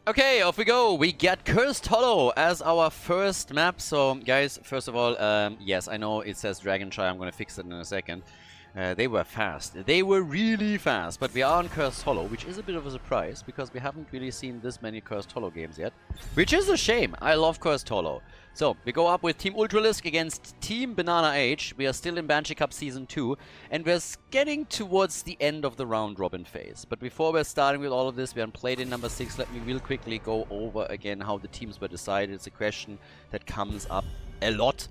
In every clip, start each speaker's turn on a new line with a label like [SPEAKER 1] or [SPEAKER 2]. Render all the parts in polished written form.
[SPEAKER 1] Okay, off we go. We get Cursed Hollow as our first map. So, guys, first of all, yes, I know it says Dragonshire. I'm going to fix it in a second. They were fast. They were really fast. But we are on Cursed Hollow, which is a bit of a surprise because we haven't really seen this many Cursed Hollow games yet. Which is a shame. I love Cursed Hollow. So, we go up with Team Ultralisk against Team BananaH. We are still in Banshee Cup Season 2. And we're getting towards the end of the round robin phase. But before we're starting with all of this, we're on Playday number 6. Let me real quickly go over again how the teams were decided. It's a question that comes up a lot.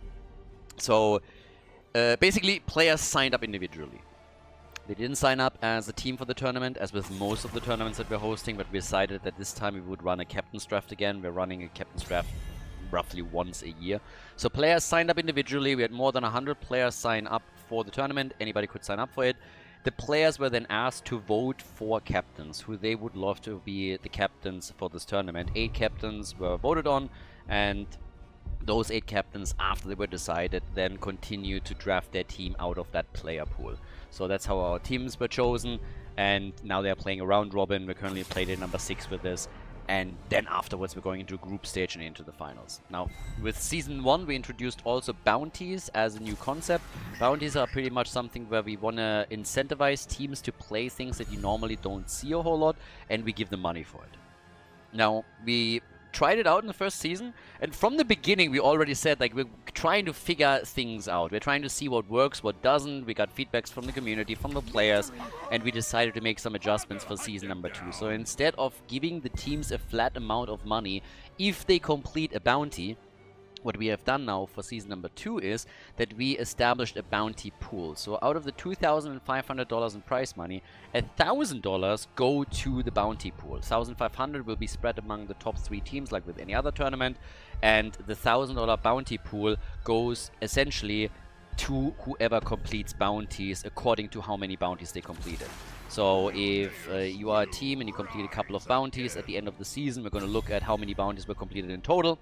[SPEAKER 1] So, basically, players signed up individually. They didn't sign up as a team for the tournament, as with most of the tournaments that we're hosting, but we decided that this time we would run a captain's draft again. We're running a captain's draft roughly once a year. So players signed up individually. We had more than 100 players sign up for the tournament. Anybody could sign up for it. The players were then asked to vote for captains, who they would love to be the captains for this tournament. 8 captains were voted on, and those 8 captains, after they were decided, then continued to draft their team out of that player pool. So that's how our teams were chosen, and now they're playing a round robin. We're currently Playday number 6 with this, and then afterwards we're going into group stage and into the finals. Now, with Season 1, we introduced also bounties as a new concept. Bounties are pretty much something where we want to incentivize teams to play things that you normally don't see a whole lot, and we give them money for it. Now, we tried it out in the first season, and from the beginning we already said, like, we're trying to figure things out. We're trying to see what works, what doesn't. We got feedbacks from the community, from the players, and we decided to make some adjustments for season number 2. So instead of giving the teams a flat amount of money if they complete a bounty, what we have done now for season number 2 is that we established a bounty pool. So out of the $2,500 in prize money, $1,000 go to the bounty pool. $1,500 will be spread among the top 3 teams like with any other tournament, and the $1,000 bounty pool goes essentially to whoever completes bounties according to how many bounties they completed. So if you are a team and you complete a couple of bounties at the end of the season, we're going to look at how many bounties were completed in total.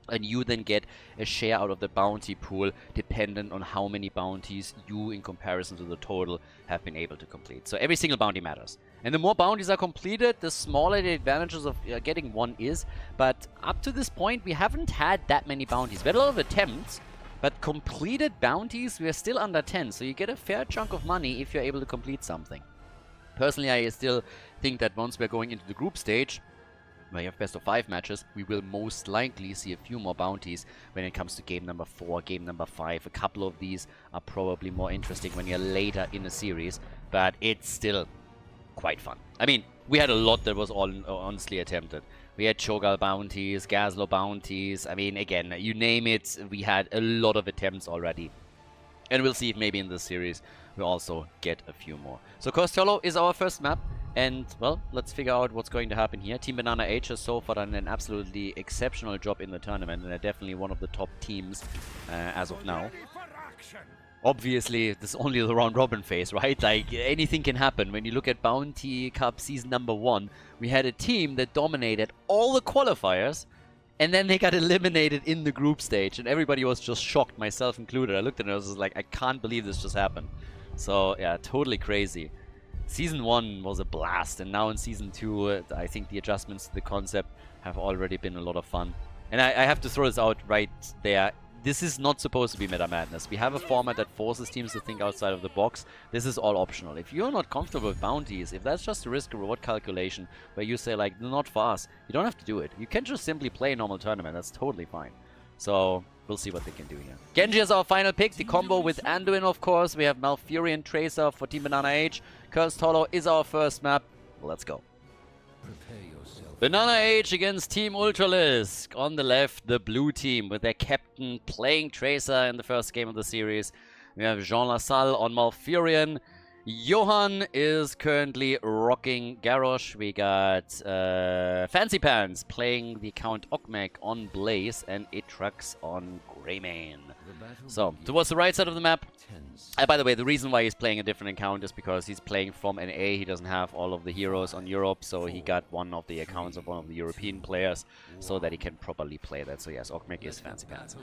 [SPEAKER 1] And you then get a share out of the bounty pool dependent on how many bounties you, in comparison to the total, have been able to complete. So every single bounty matters. And the more bounties are completed, the smaller the advantages of getting one is. But up to this point, we haven't had that many bounties. We had a lot of attempts, but completed bounties, we are still under 10. So you get a fair chunk of money if you're able to complete something. Personally, I still think that once we're going into the group stage, where you have best of 5 matches, we will most likely see a few more bounties when it comes to game number 4, game number 5. A couple of these are probably more interesting when you're later in the series, but it's still quite fun. I mean, we had a lot that was all honestly attempted. We had Cho'Gall bounties, Gazlo bounties. I mean, again, you name it, we had a lot of attempts already. And we'll see if maybe in this series we also get a few more. So Cursed Hollow is our first map. And, well, let's figure out what's going to happen here. Team BananaH has so far done an absolutely exceptional job in the tournament, and they're definitely one of the top teams as of now. Obviously, this is only the round robin phase, right? Like, anything can happen. When you look at Bounty Cup Season number 1, we had a team that dominated all the qualifiers, and then they got eliminated in the group stage, and everybody was just shocked, myself included. I looked at it and I was just like, I can't believe this just happened. So, yeah, totally crazy. Season 1 was a blast, and now in Season 2, I think the adjustments to the concept have already been a lot of fun. And I have to throw this out right there. This is not supposed to be Meta Madness. We have a format that forces teams to think outside of the box. This is all optional. If you're not comfortable with bounties, if that's just a risk-reward calculation where you say, like, not for us, you don't have to do it. You can just simply play a normal tournament. That's totally fine. So, we'll see what they can do here. Genji is our final pick. The combo with Anduin, of course. We have Malfurion Tracer for Team BananaH. Cursed Hollow is our first map. Let's go. BananaH against Team Ultralisk. On the left, the blue team with their captain playing Tracer in the first game of the series. We have Jean Lassalle on Malfurion. Johan is currently rocking Garrosh. We got Fancy Pants playing the Count Okmek on Blaze, and Itrax on Greymane. So, towards the right side of the map. By the way, the reason why he's playing a different account is because he's playing from NA. He doesn't have all of the heroes on Europe, so he got one of the accounts of one of the European players so that he can properly play that. So yes, Okmek is Fancy Pants.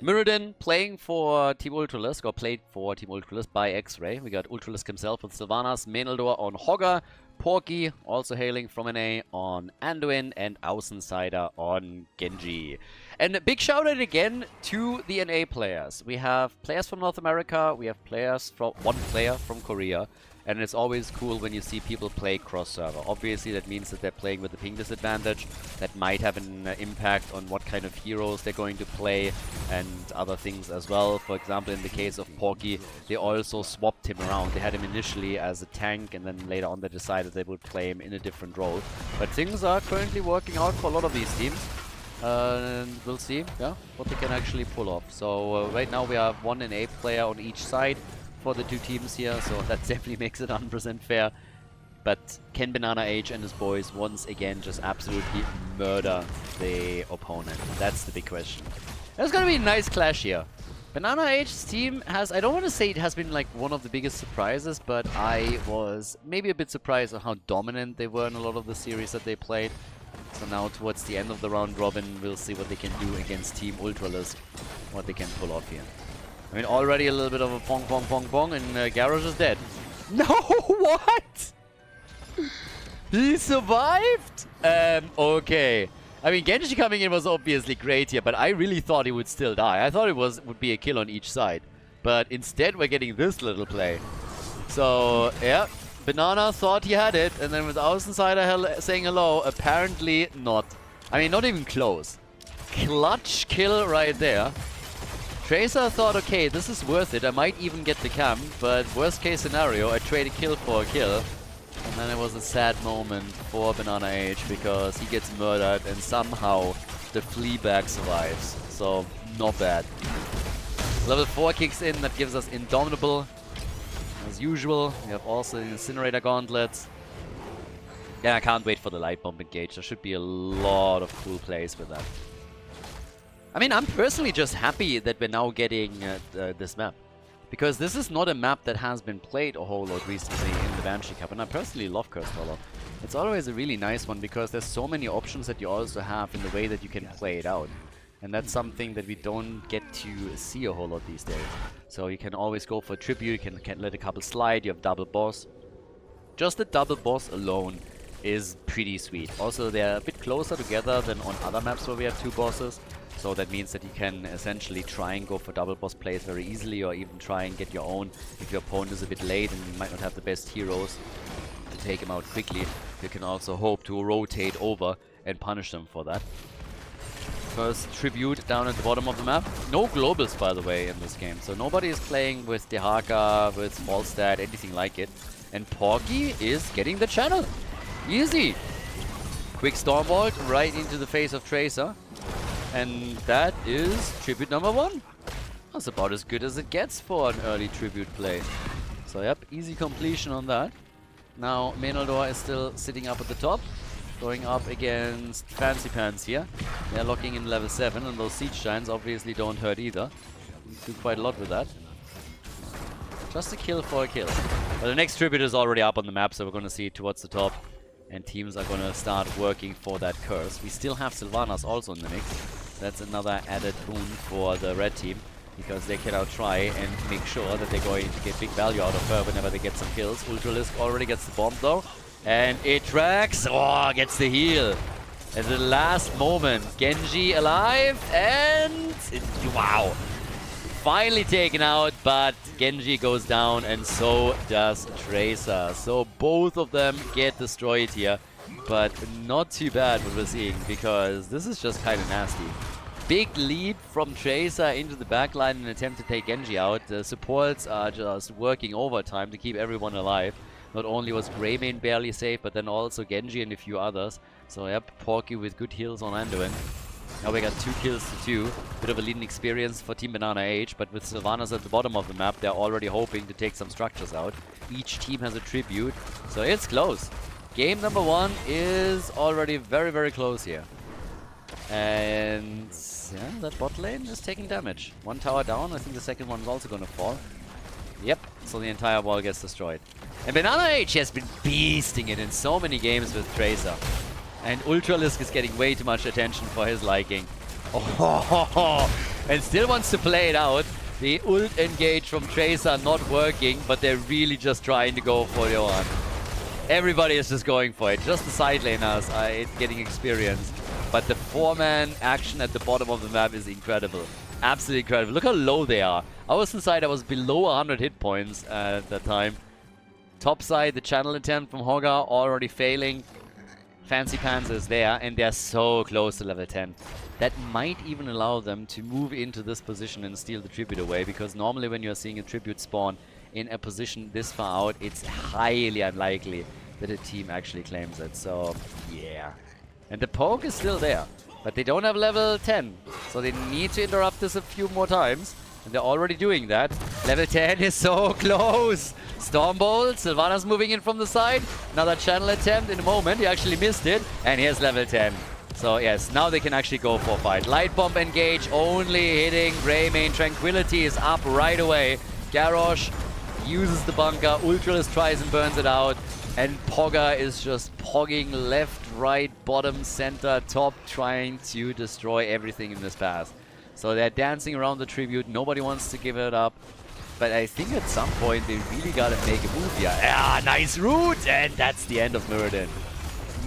[SPEAKER 1] Muradin playing for Team Ultralisk, or played for Team Ultralisk by X-Ray. We got Ultralisk himself with Sylvanas, Meneldor on Hogger, Porky, also hailing from NA, on Anduin, and Außenseiter on Genji. And a big shout out again to the NA players. We have players from North America, we have players from one player from Korea, and it's always cool when you see people play cross-server. Obviously that means that they're playing with the ping disadvantage. That might have an impact on what kind of heroes they're going to play and other things as well. For example, in the case of Porky, they also swapped him around. They had him initially as a tank, and then later on they decided they would play him in a different role. But things are currently working out for a lot of these teams. And we'll see, yeah, what they can actually pull off. So right now we have one NA player on each side for the two teams here, so that definitely makes it 100% fair. But can BananaH and his boys once again just absolutely murder the opponent? That's the big question. There's gonna be a nice clash here. BananaH's team has, I don't want to say it has been like one of the biggest surprises, but I was maybe a bit surprised at how dominant they were in a lot of the series that they played. So now towards the end of the round robin, we'll see what they can do against Team Ultralisk, what they can pull off here. I mean, already a little bit of a pong pong pong pong, and Garrosh is dead. No, what? He survived? Okay. I mean, Genji coming in was obviously great here, but I really thought he would still die. I thought it would be a kill on each side. But instead, we're getting this little play. So, yeah, Banana thought he had it, and then with Außenseiter saying hello, apparently not. I mean, not even close. Clutch kill right there. Tracer thought, okay, this is worth it. I might even get the camp, but worst case scenario, I trade a kill for a kill. And then it was a sad moment for BananaH because he gets murdered and somehow the Fleabag survives. So, not bad. Level 4 kicks in, that gives us Indomitable. As usual, we have also Incinerator Gauntlets. Yeah, I can't wait for the Light Bomb engage. There should be a lot of cool plays with that. I mean, I'm personally just happy that we're now getting this map. Because this is not a map that has been played a whole lot recently in the Banshee Cup. And I personally love Cursed Hollow. It's always a really nice one because there's so many options that you also have in the way that you can play it out. And that's something that we don't get to see a whole lot these days. So you can always go for tribute, you can let a couple slide, you have double boss. Just the double boss alone is pretty sweet. Also, they're a bit closer together than on other maps where we have two bosses. So that means that you can essentially try and go for double boss plays very easily, or even try and get your own if your opponent is a bit late and you might not have the best heroes to take him out quickly. You can also hope to rotate over and punish them for that. First tribute down at the bottom of the map. No globals, by the way, in this game. So nobody is playing with Dehaka, with Smallstat, anything like it. And Porky is getting the channel. Easy. Quick Stormbolt right into the face of Tracer. And that is tribute number 1. That's about as good as it gets for an early tribute play. So yep, easy completion on that. Now Menaldor is still sitting up at the top, going up against Fancy Pants here. They're locking in level 7, and those Siege Giants obviously don't hurt either. You do quite a lot with that. Just a kill for a kill. But the next tribute is already up on the map, so we're going to see it towards the top. And teams are going to start working for that curse. We still have Sylvanas also in the mix. That's another added boon for the red team, because they can now try and make sure that they're going to get big value out of her whenever they get some kills. Ultralisk already gets the bomb though. And it tracks. Oh, gets the heal. At the last moment, Genji alive, and wow. Finally taken out, but Genji goes down, and so does Tracer. So both of them get destroyed here, but not too bad what we're seeing, because this is just kind of nasty. Big lead from Tracer into the backline in an attempt to take Genji out. The supports are just working overtime to keep everyone alive. Not only was Greymane barely safe, but then also Genji and a few others. So yep, Porky with good heals on Anduin. Now we got 2 kills to 2. Bit of a leading experience for Team BananaH, but with Sylvanas at the bottom of the map, they're already hoping to take some structures out. Each team has a tribute, so it's close. Game number 1 is already very, very close here. And yeah, that bot lane is taking damage. 1 tower down, I think the second one is also going to fall. Yep, so the entire wall gets destroyed. And BananaH has been beasting it in so many games with Tracer. And Ultralisk is getting way too much attention for his liking. Oh, and still wants to play it out. The ult engage from Tracer not working, but they're really just trying to go for the one. Everybody is just going for it. Just the side laners are getting experience. But the 4-man action at the bottom of the map is incredible. Absolutely incredible. Look how low they are. I was inside, I was below 100 hit points at that time. Top side, the channel attempt from Hoga already failing. Fancy Pants is there, and they're so close to level 10. That might even allow them to move into this position and steal the tribute away, because normally when you're seeing a tribute spawn in a position this far out, it's highly unlikely that a team actually claims it. So, yeah. And the poke is still there, but they don't have level 10, so they need to interrupt this a few more times. And they're already doing that. Level 10 is so close. Stormbolt, Sylvanas moving in from the side. Another channel attempt in a moment. He actually missed it. And here's level 10. So yes, now they can actually go for a fight. Light Bomb engage, only hitting Greymane. Tranquility is up right away. Garrosh uses the bunker. Ultralisk tries and burns it out. And Pogga is just pogging left, right, bottom, center, top, trying to destroy everything in this path. So they're dancing around the tribute. Nobody wants to give it up. But I think at some point they really gotta make a move here. Ah, nice root! And that's the end of Muradin.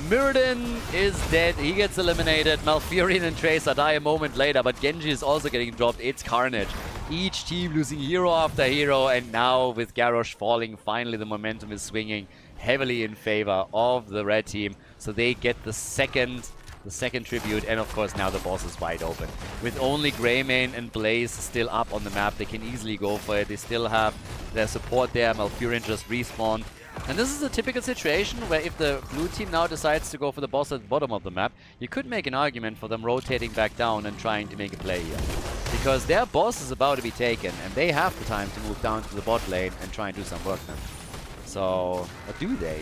[SPEAKER 1] Muradin is dead. He gets eliminated. Malfurion and Tracer die a moment later, but Genji is also getting dropped. It's carnage. Each team losing hero after hero, and now with Garrosh falling, finally the momentum is swinging heavily in favor of the red team. So they get the second tribute, and of course now the boss is wide open. With only Greymane and Blaze still up on the map, they can easily go for it. They still have their support there. Malfurion just respawned. And this is a typical situation where if the blue team now decides to go for the boss at the bottom of the map, you could make an argument for them rotating back down and trying to make a play here. Because their boss is about to be taken, and they have the time to move down to the bot lane and try and do some work then. So, what do they?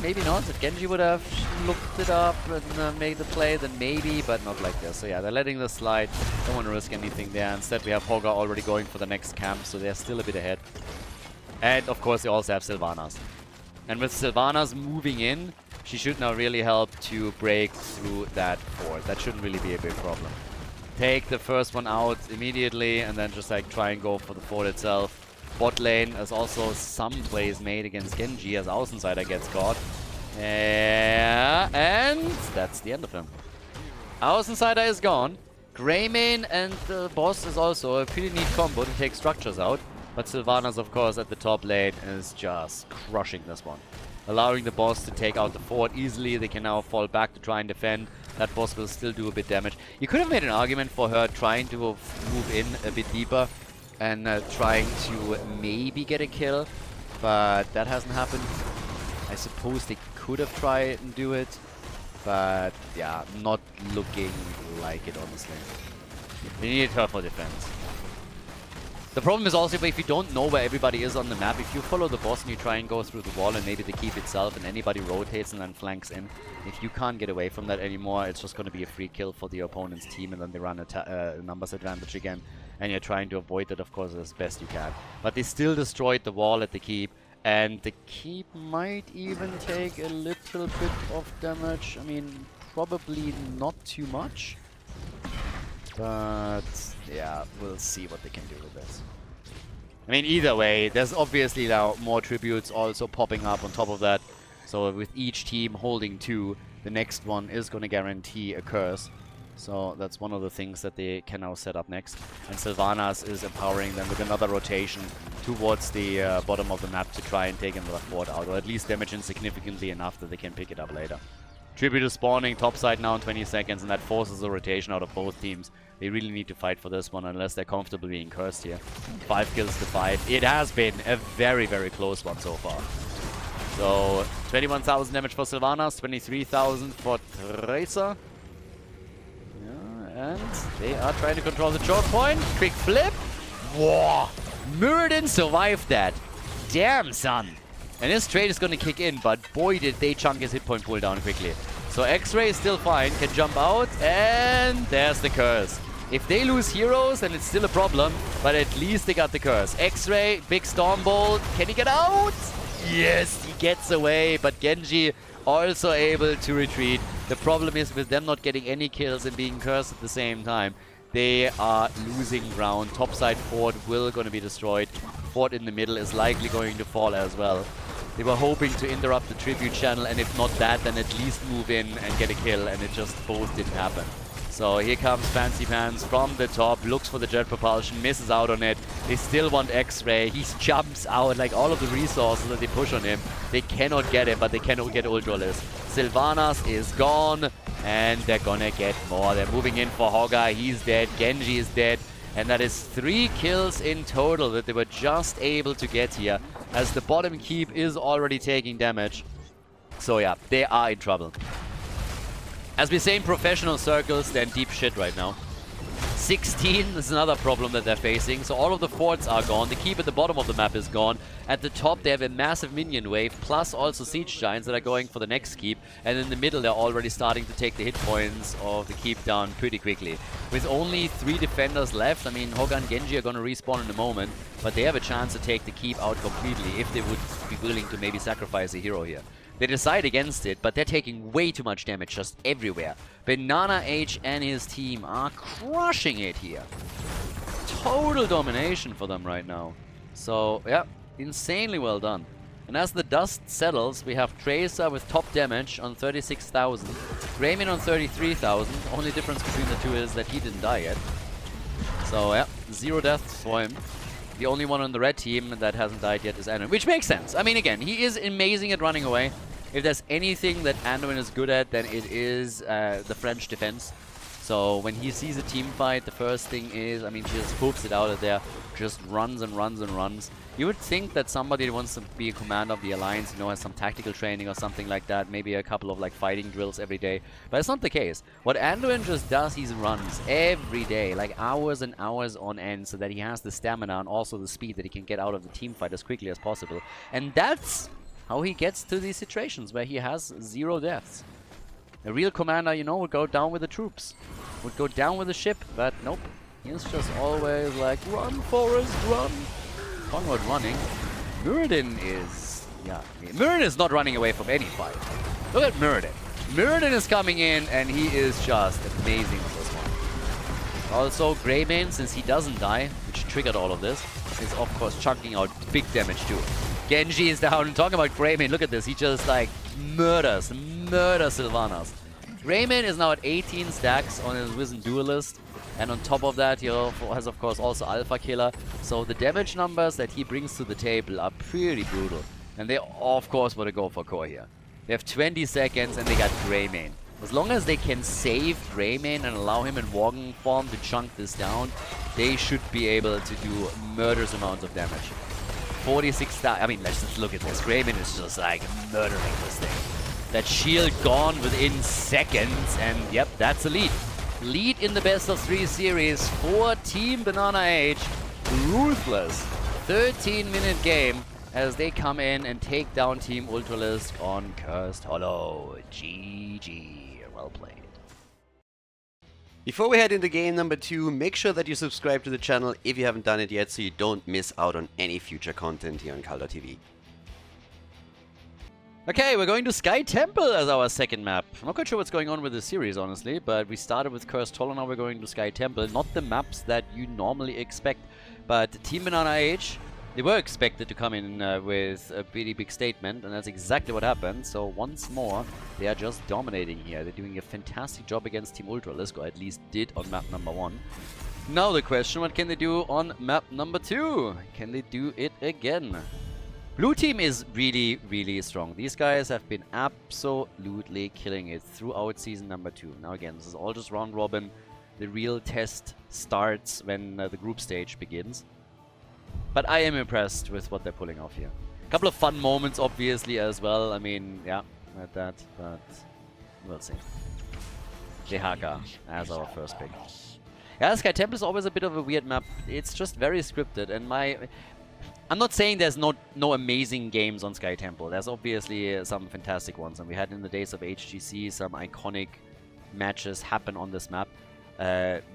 [SPEAKER 1] Maybe not. If Genji would have looked it up and made the play, then maybe, but not like this. So yeah, they're letting this slide. Don't want to risk anything there. Instead, we have Hoga already going for the next camp, so they're still a bit ahead. And of course, they also have Sylvanas. And with Sylvanas moving in, she should now really help to break through that fort. That shouldn't really be a big problem. Take the first one out immediately, and then just like try and go for the fort itself. Bot lane is also some plays made against Genji as Außenseiter gets caught. And that's the end of him. Außenseiter is gone. Greymane and the boss is also a pretty neat combo to take structures out. But Sylvanas, of course, at the top lane is just crushing this one. Allowing the boss to take out the fort easily. They can now fall back to try and defend. That boss will still do a bit damage. You could have made an argument for her trying to move in a bit deeper and trying to maybe get a kill, but that hasn't happened. I suppose they could have tried and do it, but yeah, not looking like it, honestly. They needed her for defense. The problem is also if you don't know where everybody is on the map, if you follow the boss and you try and go through the wall and maybe the keep itself and anybody rotates and then flanks in, if you can't get away from that anymore, it's just going to be a free kill for the opponent's team, and then they run a numbers advantage again. And you're trying to avoid that, of course, as best you can. But they still destroyed the wall at the keep, and the keep might even take a little bit of damage. I mean, probably not too much. But yeah, we'll see what they can do with this. I mean, either way, there's obviously now more tributes also popping up on top of that. So with each team holding 2, the next one is going to guarantee a curse. So that's one of the things that they can now set up next. And Sylvanas is empowering them with another rotation towards the bottom of the map to try and take another fort out, or at least damage it significantly enough that they can pick it up later. Tribute is spawning topside now in 20 seconds, and that forces a rotation out of both teams. They really need to fight for this one unless they're comfortable being cursed here. 5 kills to 5. It has been a very, very close one so far. So 21,000 damage for Sylvanas, 23,000 for Tracer. And they are trying to control the choke point. Quick flip. Whoa! Muradin survived that. Damn, son. And his trade is going to kick in, but boy did they chunk his hit point pool down quickly. So X-Ray is still fine, can jump out, and there's the curse. If they lose heroes, then it's still a problem, but at least they got the curse. X-Ray, big Stormbolt, can he get out? Yes, he gets away, but Genji also able to retreat. The problem is with them not getting any kills and being cursed at the same time, they are losing ground. Topside fort will going to be destroyed. Fort in the middle is likely going to fall as well. They were hoping to interrupt the tribute channel, and if not that, then at least move in and get a kill, and it just both didn't happen. So here comes Fancy Pants from the top, looks for the jet propulsion, misses out on it. They still want X-Ray. He jumps out, like all of the resources that they push on him. They cannot get it, but they cannot get Ultralisk. Sylvanas is gone, and they're gonna get more. They're moving in for Hogga. He's dead. Genji is dead. And that is 3 kills in total that they were just able to get here, as the bottom keep is already taking damage. So yeah, they are in trouble. As we say in professional circles, they're in deep shit right now. 16 is another problem that they're facing. So all of the forts are gone. The keep at the bottom of the map is gone. At the top, they have a massive minion wave, plus also siege giants that are going for the next keep. And in the middle, they're already starting to take the hit points of the keep down pretty quickly. With only 3 defenders left, I mean, Hogga and Genji are going to respawn in a moment, but they have a chance to take the keep out completely if they would be willing to maybe sacrifice a hero here. They decide against it, but they're taking way too much damage just everywhere. BananaH and his team are crushing it here. Total domination for them right now. So, yeah, insanely well done. And as the dust settles, we have Tracer with top damage on 36,000. Raymond on 33,000. Only difference between the two is that he didn't die yet. So, yeah, 0 deaths for him. The only one on the red team that hasn't died yet is Anduin, which makes sense. I mean, again, he is amazing at running away. If there's anything that Anduin is good at, then it is the French defense. So when he sees a team fight, the first thing is, I mean, she just poops it out of there, just runs and runs and runs. You would think that somebody that wants to be a commander of the Alliance, you know, has some tactical training or something like that, maybe a couple of like fighting drills every day, but it's not the case. What Anduin just does, he runs every day, like hours and hours on end, so that he has the stamina and also the speed that he can get out of the team fight as quickly as possible. And that's how he gets to these situations where he has 0 deaths. A real commander, you know, would go down with the troops, would go down with the ship, but nope. He's just always like, run, Forrest, run. Onward running. Muradin is... yeah, Muradin is not running away from any fight. Look at Muradin. Muradin is coming in, and he is just amazing with this one. Also, Greymane, since he doesn't die, which triggered all of this, is of course chunking out big damage too. Genji is down, and talking about Greymane, look at this, he just like murders Sylvanas. Greymane is now at 18 stacks on his Wizened Duelist, and on top of that he has of course also Alpha Killer, so the damage numbers that he brings to the table are pretty brutal. And they of course want to go for core here. They have 20 seconds and they got Greymane. As long as they can save Greymane and allow him in Worgen form to chunk this down, they should be able to do murderous amounts of damage. 46,000. I mean, let's just look at this. Greymane is just like murdering this thing. That shield gone within seconds, and yep, that's a lead. Lead in the best of 3 series for Team BananaH. Ruthless 13-minute game as they come in and take down Team Ultralisk on Cursed Hollow. GG. Well played.
[SPEAKER 2] Before we head into game number 2, make sure that you subscribe to the channel if you haven't done it yet, so you don't miss out on any future content here on Khaldor TV.
[SPEAKER 1] Okay, we're going to Sky Temple as our second map. I'm not quite sure what's going on with this series, honestly, but we started with Cursed Hollow, now we're going to Sky Temple. Not the maps that you normally expect, but Team BananaH, they were expected to come in with a pretty big statement, and that's exactly what happened. So once more, they are just dominating here. They're doing a fantastic job against Team Ultralisk, or at least did on map number 1. Now the question, what can they do on map number 2? Can they do it again? Blue team is really, really strong. These guys have been absolutely killing it throughout season number 2. Now again, this is all just round robin. The real test starts when the group stage begins. But I am impressed with what they're pulling off here. A couple of fun moments, obviously, as well. I mean, yeah, at that, but we'll see. Jehaka as our first pick. Yeah, Sky Temple is always a bit of a weird map. It's just very scripted, and I'm not saying there's no amazing games on Sky Temple. There's obviously some fantastic ones, and we had in the days of HGC some iconic matches happen on this map.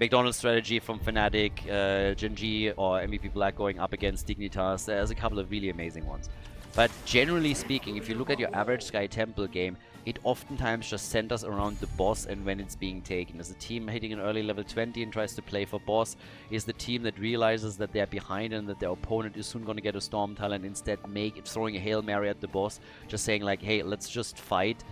[SPEAKER 1] McDonald's strategy from Fnatic, Gen.G or MVP Black going up against Dignitas. There's a couple of really amazing ones. But generally speaking, if you look at your average Sky Temple game, it oftentimes just centers around the boss and when it's being taken. Is the team hitting an early level 20 and tries to play for boss? Is the team that realizes that they're behind and that their opponent is soon going to get a Storm Talent, instead throwing a Hail Mary at the boss, just saying like, hey, let's just fight.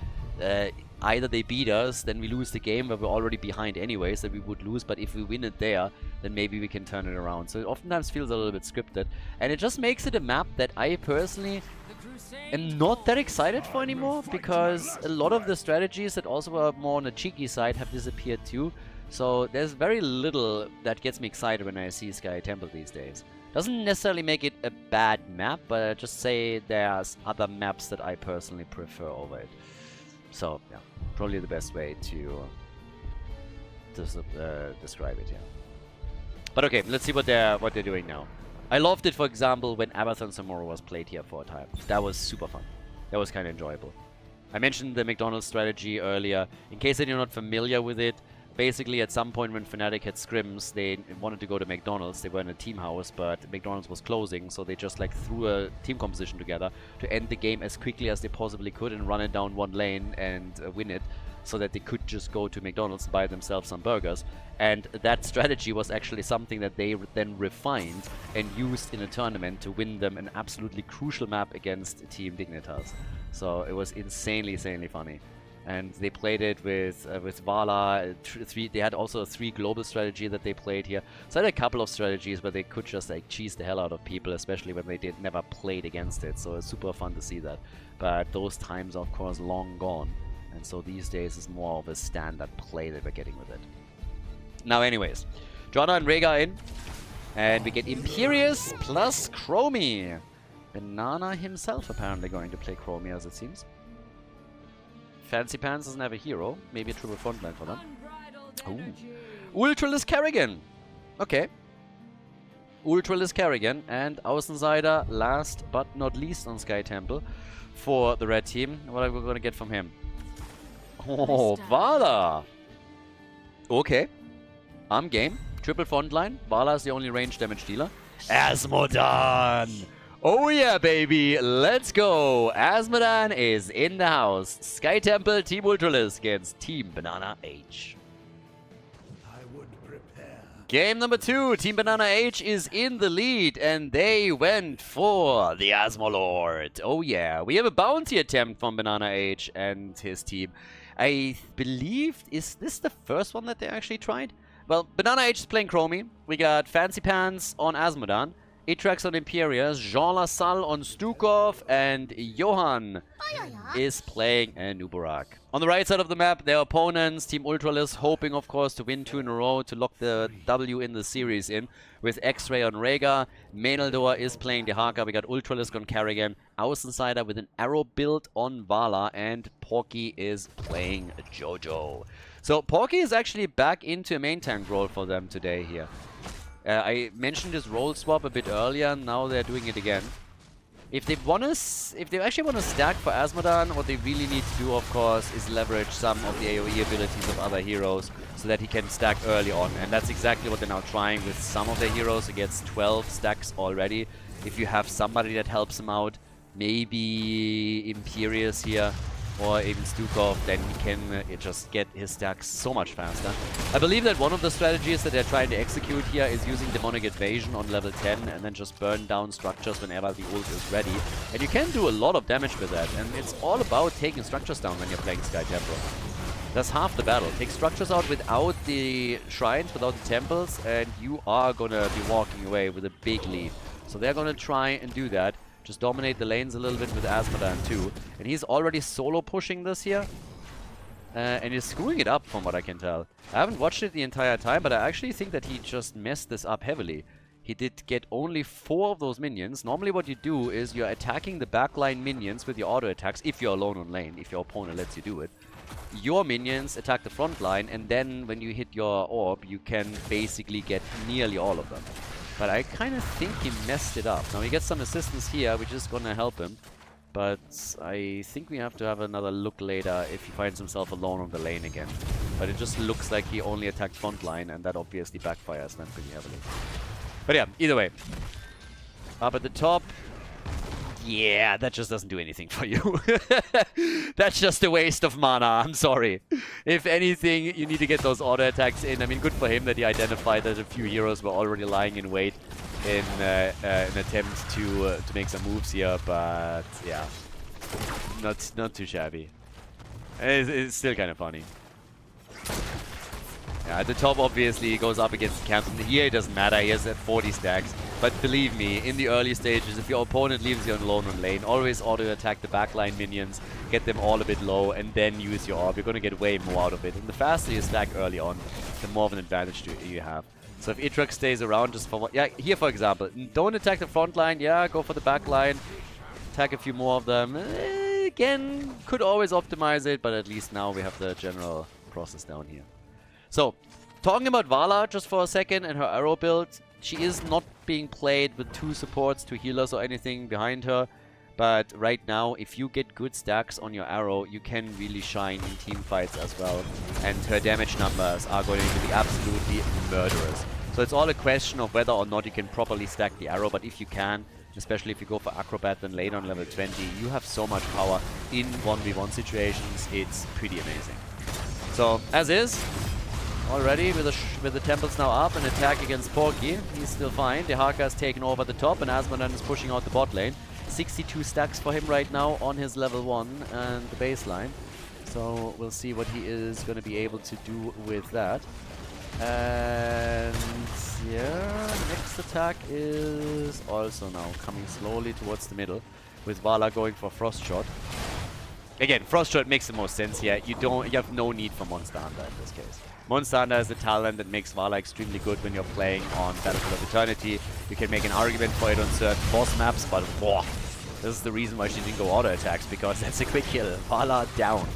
[SPEAKER 1] Either they beat us, then we lose the game where we're already behind anyways, that we would lose, but if we win it there, then maybe we can turn it around. So it oftentimes feels a little bit scripted, and it just makes it a map that I personally am not that excited for anymore, because a lot of the strategies that also were more on the cheeky side have disappeared too. So there's very little that gets me excited when I see Sky Temple these days. Doesn't necessarily make it a bad map, but I just say there's other maps that I personally prefer over it. So yeah, probably the best way to describe it, yeah. But okay, let's see what they're doing now. I loved it, for example, when Abathon Samora was played here for a time. That was super fun. That was kind of enjoyable. I mentioned the McDonald's strategy earlier. In case that you're not familiar with it, basically at some point when Fnatic had scrims, they wanted to go to McDonald's. They were in a team house, but McDonald's was closing, so they just like threw a team composition together to end the game as quickly as they possibly could and run it down one lane and win it, so that they could just go to McDonald's and buy themselves some burgers. And that strategy was actually something that they then refined and used in a tournament to win them an absolutely crucial map against Team Dignitas. So it was insanely funny. And they played it with Vala. They had also a 3 global strategy that they played here. So I had a couple of strategies where they could just like cheese the hell out of people, especially when they never played against it. So it's super fun to see that. But those times are of course long gone. And so these days is more of a standard play that we're getting with it. Now anyways, Jonna and Rhaegar in. And we get Imperius plus Chromie. Banana himself apparently going to play Chromie, as it seems. Fancy Pants doesn't have a hero. Maybe a triple frontline for them. Ooh. Ultralisk Kerrigan. Okay. Ultralisk Kerrigan and Außenseiter last but not least on Sky Temple for the red team. What are we going to get from him? Oh, Vala. Okay. I'm game. Triple frontline. Vala is the only range damage dealer. Asmodan. Oh yeah, baby. Let's go. Asmodan is in the house. Sky Temple, Team Ultralisk against Team BananaH. Game number 2. Team BananaH is in the lead, and they went for the Asmolord. Oh yeah. We have a bounty attempt from BananaH and his team. I believe, is this the first one that they actually tried? Well, BananaH is playing Chromie. We got Fancy Pants on Asmodan, Itrax on Imperius, Jean Lassalle on Stukov, and Johan is playing a Nubarak. On the right side of the map, their opponents, Team Ultralisk, hoping of course to win 2 in a row to lock the W in the series in, with X-Ray on Rhaegar. Menaldor is playing Dehaka. We got Ultralisk on Kerrigan, Außenseiter with an arrow build on Vala, and Porky is playing Jojo. So Porky is actually back into a main tank role for them today here. I mentioned this role swap a bit earlier, now they're doing it again. If they actually want to stack for Asmodan, what they really need to do, of course, is leverage some of the AoE abilities of other heroes so that he can stack early on. And that's exactly what they're now trying with some of their heroes. He gets 12 stacks already. If you have somebody that helps him out, maybe Imperius here, or even Stukov, then he can just get his stacks so much faster. I believe that one of the strategies that they're trying to execute here is using Demonic Invasion on level 10 and then just burn down structures whenever the ult is ready. And you can do a lot of damage with that, and it's all about taking structures down when you're playing Sky Temple. That's half the battle. Take structures out without the shrines, without the temples, and you are gonna be walking away with a big lead. So they're gonna try and do that. Just dominate the lanes a little bit with Asmodan too. And he's already solo pushing this here. And he's screwing it up from what I can tell. I haven't watched it the entire time, but I actually think that he just messed this up heavily. He did get only 4 of those minions. Normally what you do is you're attacking the backline minions with your auto attacks if you're alone on lane, if your opponent lets you do it. Your minions attack the front line, and then when you hit your orb, you can basically get nearly all of them. But I kind of think he messed it up. Now he gets some assistance here, which is gonna help him. But I think we have to have another look later if he finds himself alone on the lane again. But it just looks like he only attacked front line, and that obviously backfires then pretty heavily. But yeah, either way. Up at the top, Yeah, that just doesn't do anything for you. That's just a waste of mana, I'm sorry. If anything, you need to get those auto attacks in. I mean, good for him that he identified that a few heroes were already lying in wait in an attempt to make some moves here, but yeah, not too shabby. It's still kind of funny. Yeah, at the top, obviously, he goes up against the camps. And here, it doesn't matter. He has at 40 stacks. But believe me, in the early stages, if your opponent leaves you alone on lane, always auto-attack the backline minions, get them all a bit low, and then use your orb. You're going to get way more out of it. And the faster you stack early on, the more of an advantage you have. So if Itrax stays around just for... Yeah, here, for example, don't attack the front line. Yeah, go for the back line. Attack a few more of them. Again, could always optimize it, but at least now we have the general process down here. So, talking about Vala just for a second and her arrow build, she is not being played with 2 supports, 2 healers or anything behind her. But right now, if you get good stacks on your arrow, you can really shine in team fights as well. And her damage numbers are going to be absolutely murderous. So it's all a question of whether or not you can properly stack the arrow. But if you can, especially if you go for Acrobat and late on level 20, you have so much power in 1v1 situations. It's pretty amazing. So, as is... Already with the temples now up, an attack against Porky. He's still fine. Dehaka has taken over the top and Asmodan is pushing out the bot lane. 62 stacks for him right now on his level 1 and the baseline. So we'll see what he is going to be able to do with that. And yeah, next attack is also now coming slowly towards the middle with Vala going for Frost Shot. Again, Frost Shot makes the most sense here. You have no need for Monster Hunter in this case. Monster Hunter is a talent that makes Vala extremely good when you're playing on Battlefield of Eternity. You can make an argument for it on certain boss maps, but whoa, this is the reason why she didn't go auto attacks, because that's a quick kill. Vala down.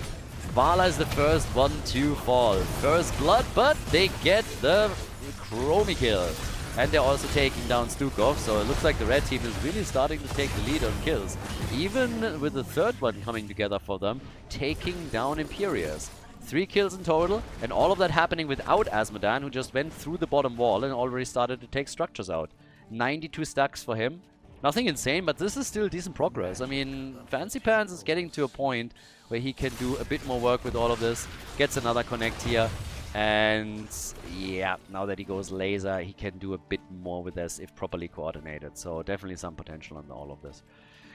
[SPEAKER 1] Vala is the first one to fall. First blood, but they get the Chromie kill. And they're also taking down Stukov, so it looks like the red team is really starting to take the lead on kills. Even with the third one coming together for them, taking down Imperius. 3 kills in total, and all of that happening without Asmodan, who just went through the bottom wall and already started to take structures out. 92 stacks for him. Nothing insane, but this is still decent progress. I mean, Fancy Pants is getting to a point where he can do a bit more work with all of this. Gets another connect here. And yeah, now that he goes laser, he can do a bit more with this if properly coordinated. So definitely some potential on all of this.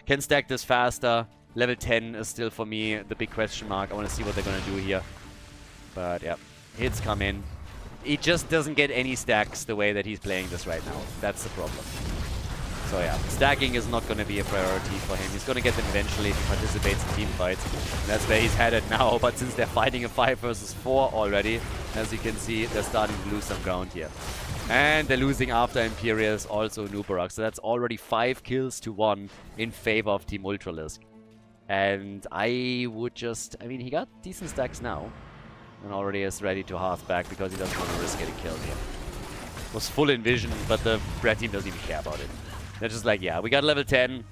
[SPEAKER 1] Can stack this faster. Level 10 is still for me the big question mark. I want to see what they're going to do here. But yeah, hits come in. He just doesn't get any stacks the way that he's playing this right now. That's the problem. So yeah, stacking is not going to be a priority for him. He's going to get them eventually if he participates in team fights. And that's where he's headed now. But since they're fighting a 5 versus 4 already, as you can see, they're starting to lose some ground here. And they're losing after Imperius, also Nubarak. So that's already 5 kills to 1 in favor of Team Ultralisk. And I would just... I mean, he got decent stacks now. And already is ready to half back because he doesn't want to risk getting killed here. Was full envision, but the red team doesn't even care about it. They're just like, yeah, we got level 10.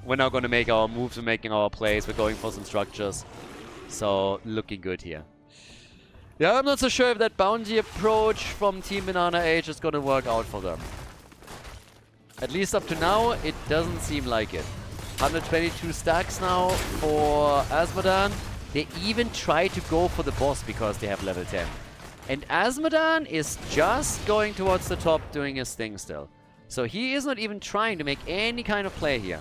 [SPEAKER 1] We're now going to make our moves. We're making our plays. We're going for some structures. So, looking good here. Yeah, I'm not so sure if that bounty approach from Team BananaH is going to work out for them. At least up to now, it doesn't seem like it. 122 stacks now for Asmodan. They even try to go for the boss because they have level 10. And Asmodan is just going towards the top doing his thing still. So he is not even trying to make any kind of play here.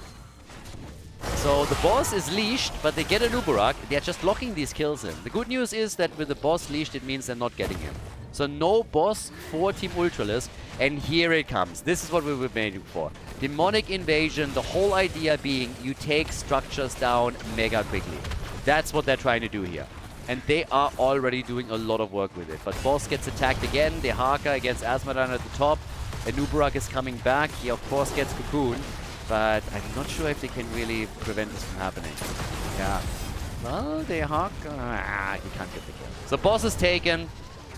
[SPEAKER 1] So the boss is leashed, but they get a Nubarak. They're just locking these kills in. The good news is that with the boss leashed, it means they're not getting him. So no boss for Team Ultralisk. And here it comes. This is what we were waiting for. Demonic Invasion, the whole idea being you take structures down mega quickly. That's what they're trying to do here. And they are already doing a lot of work with it. But boss gets attacked again. Dehaka against Asmodan at the top. And Nubarak is coming back. He of course gets cocooned. But I'm not sure if they can really prevent this from happening. Yeah. Well, Dehaka... he can't get the kill. So boss is taken.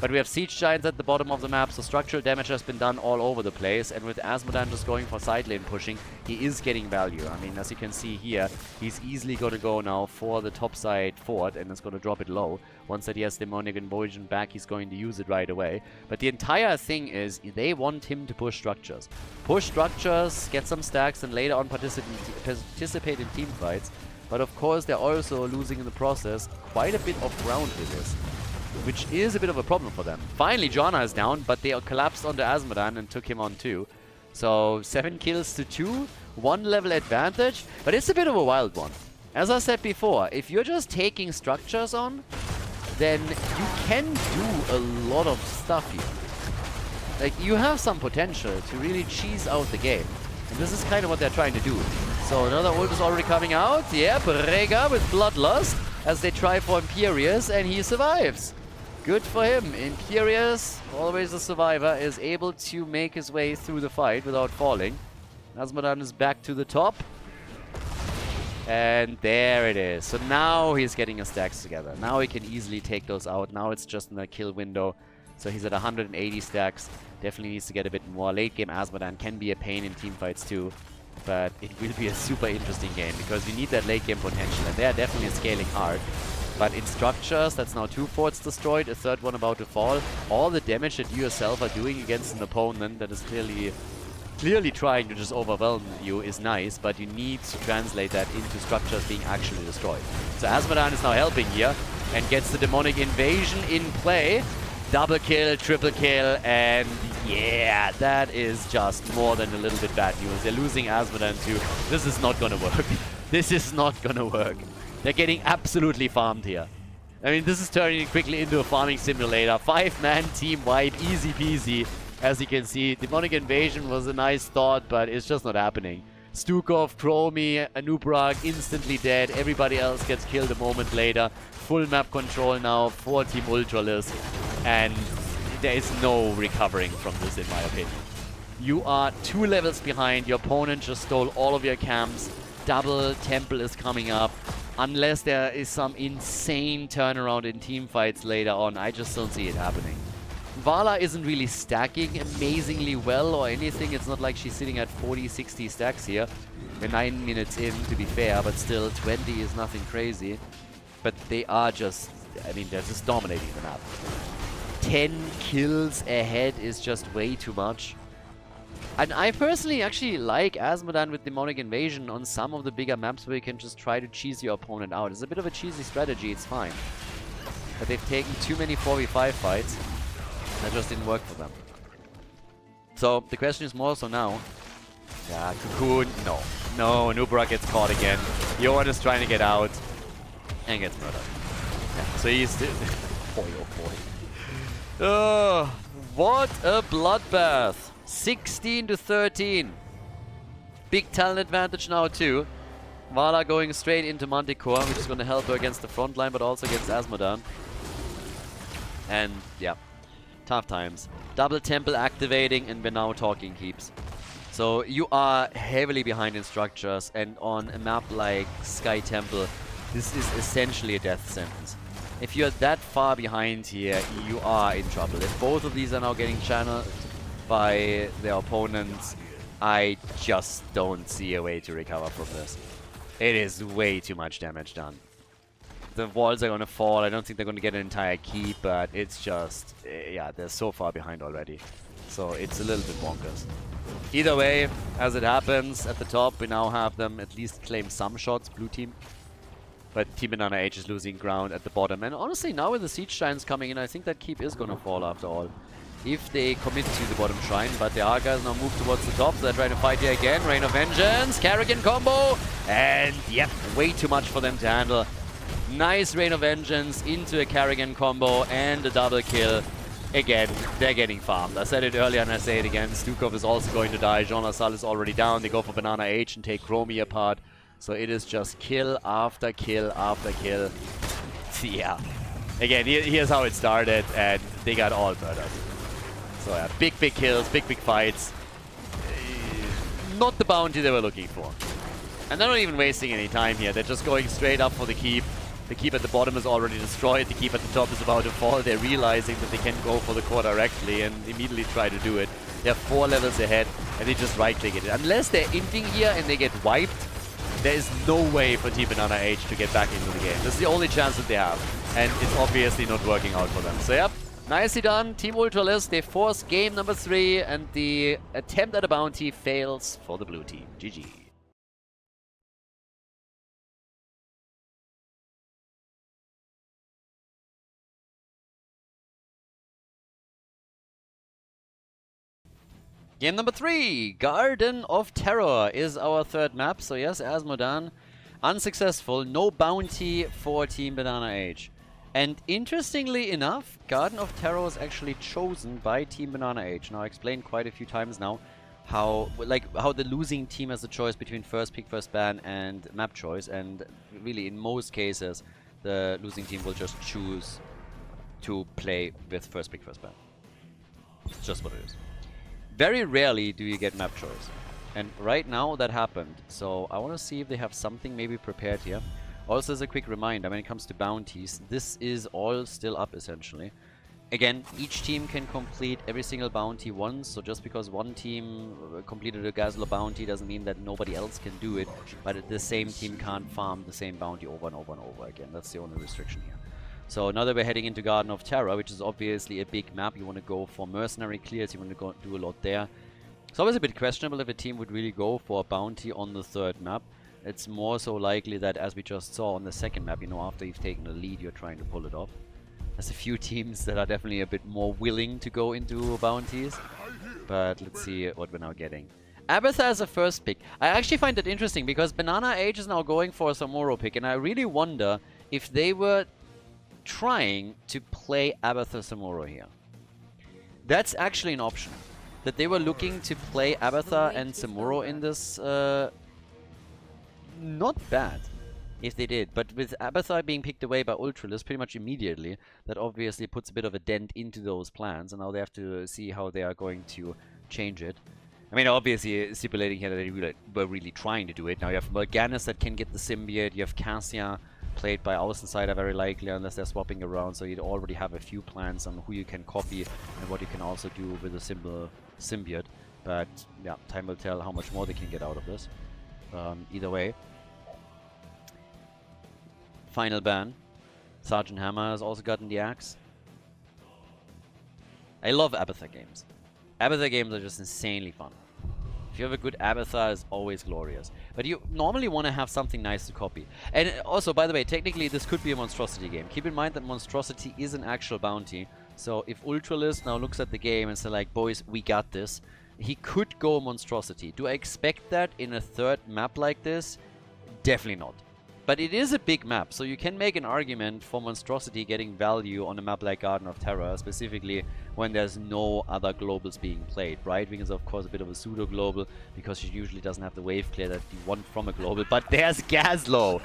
[SPEAKER 1] But we have Siege Giants at the bottom of the map, so structural damage has been done all over the place. And with Asmodan just going for side lane pushing, he is getting value. I mean, as you can see here, he's easily going to go now for the top side fort and is going to drop it low. Once that he has Demonic Invasion back, he's going to use it right away. But the entire thing is, they want him to push structures. Push structures, get some stacks, and later on participate in team fights. But of course, they're also losing in the process quite a bit of ground with this, which is a bit of a problem for them. Finally, Joanna is down, but they collapsed onto Asmodan and took him on too. So 7 kills to 2, 1 level advantage, but it's a bit of a wild one. As I said before, if you're just taking structures on, then you can do a lot of stuff here. Like, you have some potential to really cheese out the game. And this is kind of what they're trying to do. So another ult is already coming out. Yeah, Brega with Bloodlust as they try for Imperius, and he survives. Good for him. Imperius, always a survivor, is able to make his way through the fight without falling. Asmodan is back to the top. And there it is. So now he's getting his stacks together. Now he can easily take those out. Now it's just in the kill window. So he's at 180 stacks. Definitely needs to get a bit more. Late game Asmodan can be a pain in teamfights too. But it will be a super interesting game because you need that late game potential. And they are definitely scaling hard. But in structures, that's now 2 forts destroyed, a 3rd one about to fall. All the damage that you yourself are doing against an opponent that is clearly trying to just overwhelm you is nice, but you need to translate that into structures being actually destroyed. So Asmodan is now helping here and gets the Demonic Invasion in play. Double kill, triple kill, and yeah, that is just more than a little bit bad news. They're losing Asmodan too. This is not gonna work. This is not gonna work. They're getting absolutely farmed here. I mean, this is turning quickly into a farming simulator. 5-man team wipe, easy peasy. As you can see, Demonic Invasion was a nice thought, but it's just not happening. Stukov, Chromie, Anubrak instantly dead. Everybody else gets killed a moment later. Full map control now for Team Ultralisk. And there is no recovering from this, in my opinion. You are 2 levels behind. Your opponent just stole all of your camps. Double Temple is coming up. Unless there is some insane turnaround in team fights later on, I just don't see it happening. Vala isn't really stacking amazingly well or anything. It's not like she's sitting at 40, 60 stacks here. We're 9 minutes in, to be fair, but still 20 is nothing crazy. But they are just, I mean, they're just dominating the map. 10 kills ahead is just way too much. And I personally actually like Asmodan with Demonic Invasion on some of the bigger maps where you can just try to cheese your opponent out. It's a bit of a cheesy strategy, it's fine. But they've taken too many 4v5 fights. That just didn't work for them. So the question is more so now. Yeah, Cocoon, no. No, Nubra gets caught again. Johan is trying to get out. And gets murdered. Yeah, so he's still... boy, oh boy. Oh, what a bloodbath. 16 to 13. Big talent advantage now too. Vala going straight into Manticore, which is going to help her against the front line, but also against Asmodan. And yeah, tough times. Double Temple activating, and we're now talking keeps. So you are heavily behind in structures, and on a map like Sky Temple, this is essentially a death sentence. If you're that far behind here, you are in trouble. If both of these are now getting channeled by their opponents, I just don't see a way to recover from this. It is way too much damage done. The walls are going to fall. I don't think they're going to get an entire keep, but it's just, yeah, they're so far behind already. So it's a little bit bonkers. Either way, as it happens, at the top, we now have them at least claim some shots, blue team. But Team BananaH is losing ground at the bottom. And honestly, now with the Siege Giants coming in, I think that keep is going to fall after all. If they commit to the bottom shrine, but the Argys now move towards the top, so they're trying to fight here again. Rain of Vengeance, Karrigan combo, and yep, way too much for them to handle. Nice Rain of Vengeance into a Karrigan combo and a double kill. Again, they're getting farmed. I said it earlier and I say it again. Stukov is also going to die. Jean Lassalle is already down. They go for BananaH and take Chromie apart. So it is just kill after kill after kill. Yeah. Again, here's how it started, and they got all murdered. So yeah, big kills, big fights. Not the bounty they were looking for. And they're not even wasting any time here. They're just going straight up for the keep.
[SPEAKER 3] The keep at the bottom is already destroyed. The keep at the top is about to fall. They're realizing that they can go for the core directly and immediately try to do it. They're 4 levels ahead and they just right-click it. Unless they're inting here and they get wiped, there is no way for Team BananaH to get back into the game. This is the only chance that they have. And it's obviously not working out for them. So yep, nicely done. Team Ultralisk, they force game number 3 and the attempt at a bounty fails for the blue team. GG. Game number 3, Garden of Terror is our 3rd map. So yes, as Modan, unsuccessful, no bounty for Team BananaH. And interestingly enough, Garden of Terror was actually chosen by Team BananaH. Now I explained quite a few times now how the losing team has a choice between first pick, first ban and map choice. And really in most cases, the losing team will just choose to play with first pick, first ban. It's just what it is. Very rarely do you get map choice. And right now that happened. So I want to see if they have something maybe prepared here. Also as a quick reminder, when it comes to bounties, this is all still up essentially. Again, each team can complete every single bounty once. So just because one team completed a Gazlo bounty doesn't mean that nobody else can do it. But the same team can't farm the same bounty over and over and over again. That's the only restriction here. So now that we're heading into Garden of Terror, which is obviously a big map, you want to go for mercenary clears, you want to go do a lot there. It's always a bit questionable if a team would really go for a bounty on the 3rd map. It's more so likely that, as we just saw on the 2nd map, you know, after you've taken the lead, you're trying to pull it off. There's a few teams that are definitely a bit more willing to go into bounties. But let's see what we're now getting. Abathur as a first pick. I actually find that interesting because BananaH is now going for a Samuro pick, and I really wonder if they were trying to play Abathur Samuro here. That's actually an option. That they were looking to play Abathur and Samuro in this, not bad if they did. But with Abathur being picked away by Ultralisk pretty much immediately, that obviously puts a bit of a dent into those plans, and now they have to see how they are going to change it. I mean, obviously stipulating here that they were really trying to do it. Now you have Morganis that can get the symbiote, you have Cassia played by Außenseiter very likely, unless they're swapping around, so you already have a few plans on who you can copy and what you can also do with a simple symbiote. But yeah, time will tell how much more they can get out of this. Either way. Final ban. Sergeant Hammer has also gotten the axe. I love Abathur games. Abathur games are just insanely fun. If you have a good Abathur, it's always glorious. But you normally want to have something nice to copy. And also, by the way, technically this could be a Monstrosity game. Keep in mind that Monstrosity is an actual bounty. So if Ultralisk now looks at the game and says like, boys, we got this, he could go Monstrosity. Do I expect that in a 3rd map like this? Definitely not. But it is a big map, so you can make an argument for Monstrosity getting value on a map like Garden of Terror, specifically when there's no other globals being played, right? Because of course a bit of a pseudo-global, because she usually doesn't have the wave clear that you want from a global. But there's Gazlo!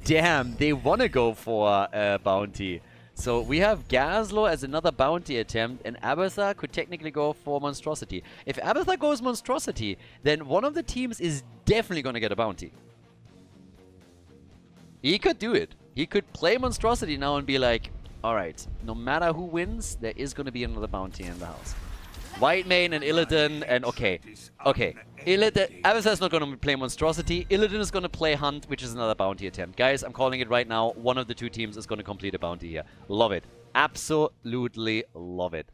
[SPEAKER 3] Damn, they want to go for a bounty. So we have Gazlo as another bounty attempt, and Abathur could technically go for Monstrosity. If Abathur goes Monstrosity, then one of the teams is definitely going to get a bounty. He could do it. He could play Monstrosity now and be like, alright, no matter who wins, there is going to be another bounty in the house. Whitemane and Illidan, and okay. Illidan, Abathur's not going to play Monstrosity. Illidan is going to play Hunt, which is another bounty attempt. Guys, I'm calling it right now. One of the two teams is going to complete a bounty here. Love it. Absolutely love it.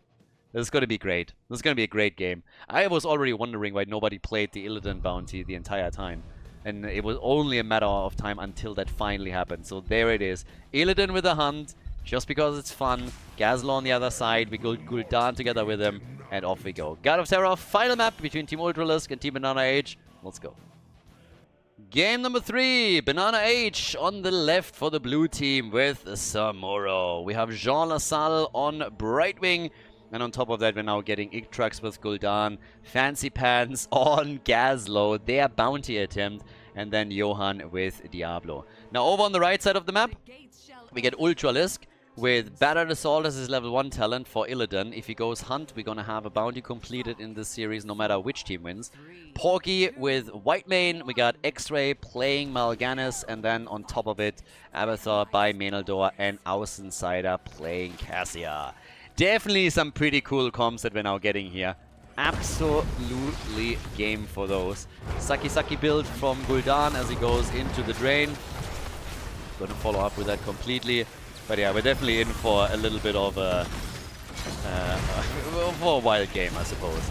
[SPEAKER 3] This is going to be great. This is going to be a great game. I was already wondering why nobody played the Illidan bounty the entire time. And it was only a matter of time until that finally happened. So there it is. Illidan with a Hunt, just because it's fun. Gazlo on the other side. We go Gul'dan together with him. And off we go. God of Terror, final map between Team Ultralisk and Team BananaH. Let's go. Game number 3. BananaH on the left for the blue team with Samuro. We have Jean Lassalle on Brightwing. And on top of that, we're now getting Ictrax with Gul'dan, Fancy Pants on Gazlo, their bounty attempt, and then Johan with Diablo. Now over on the right side of the map, we get Ultralisk with Battered Assault as his level 1 talent for Illidan. If he goes Hunt, we're gonna have a bounty completed in this series no matter which team wins. Porky with Whitemane, we got X-Ray playing Mal'Ganis, and then on top of it, Abathur by Menaldor and Außenseiter playing Cassia. Definitely some pretty cool comps that we're now getting here. Absolutely game for those. Saki build from Gul'dan as he goes into the drain. Gonna follow up with that completely. But yeah, we're definitely in for a little bit of a for a wild game, I suppose.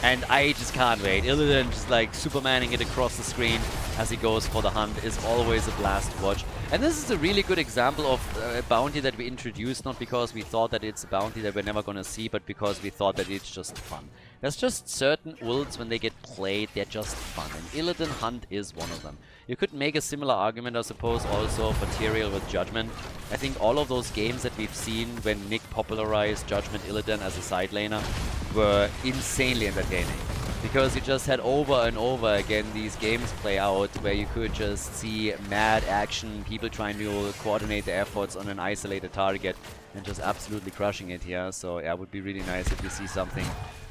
[SPEAKER 3] And I just can't wait. Illidan just like Supermaning it across the screen as he goes for the hunt is always a blast to watch. And this is a really good example of a bounty that we introduced, not because we thought that it's a bounty that we're never gonna see, but because we thought that it's just fun. There's just certain ults when they get played, they're just fun. And Illidan Hunt is one of them. You could make a similar argument, I suppose, also for Tyrael with Judgment. I think all of those games that we've seen when Nick popularized Judgment Illidan as a side laner were insanely entertaining. Because you just had over and over again these games play out where you could just see mad action, people trying to coordinate their efforts on an isolated target and just absolutely crushing it here. So yeah, it would be really nice if we see something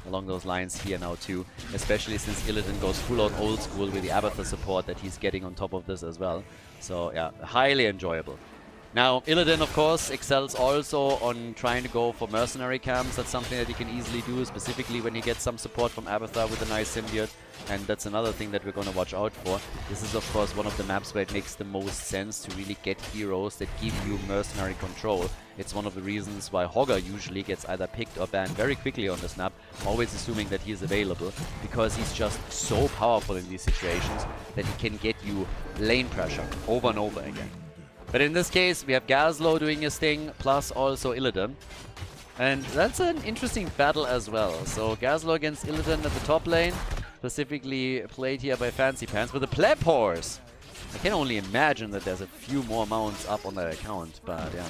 [SPEAKER 3] along those lines here now too, especially since Illidan goes full on old school with the Abathur support that he's getting on top of this as well. So yeah, highly enjoyable. Now, Illidan, of course, excels also on trying to go for mercenary camps. That's something that he can easily do, specifically when he gets some support from Abathur with a nice symbiote. And that's another thing that we're going to watch out for. This is, of course, one of the maps where it makes the most sense to really get heroes that give you mercenary control. It's one of the reasons why Hogger usually gets either picked or banned very quickly on this map, always assuming that he is available, because he's just so powerful in these situations that he can get you lane pressure over and over again. But in this case, we have Gazlo doing his thing, plus also Illidan. And that's an interesting battle as well. So Gazlo against Illidan at the top lane, specifically played here by Fancy Pants with a Pleb Horse. I can only imagine that there's a few more mounts up on that account, but yeah.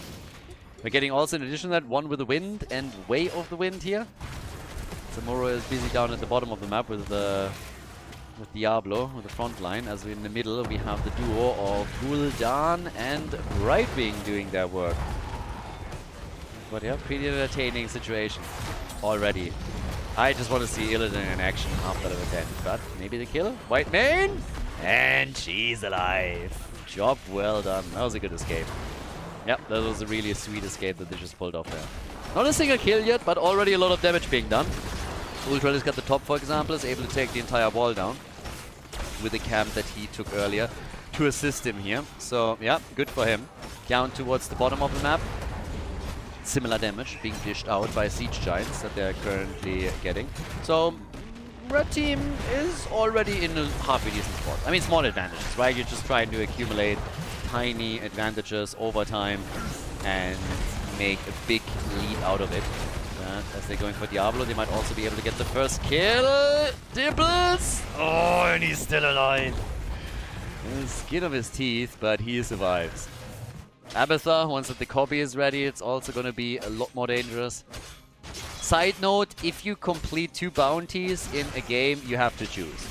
[SPEAKER 3] We're getting also, in addition to that, one with the wind and Way of the Wind here. Samuro is busy down at the bottom of the map with Diablo, with the front line, as in the middle we have the duo of Gul'dan and Brightwing doing their work. But yeah, pretty entertaining situation already. I just want to see Illidan in action after level 10, but maybe the kill? Whitemane! And she's alive! Job well done. That was a good escape. Yep, that was a really sweet escape that they just pulled off there. Not a single kill yet, but already a lot of damage being done. Ultralisk at the top, for example, is able to take the entire wall down with the camp that he took earlier to assist him here. So, yeah, good for him. Down towards the bottom of the map. Similar damage being dished out by Siege Giants that they're currently getting. So, Red Team is already in a halfway decent spot. I mean, small advantages, right? You're just trying to accumulate tiny advantages over time and make a big lead out of it. As they're going for Diablo, they might also be able to get the first kill. Dibbles! Oh, and he's still alive. Skin of his teeth, but he survives. Abathur, once that the copy is ready, it's also going to be a lot more dangerous. Side note, if you complete 2 bounties in a game, you have to choose.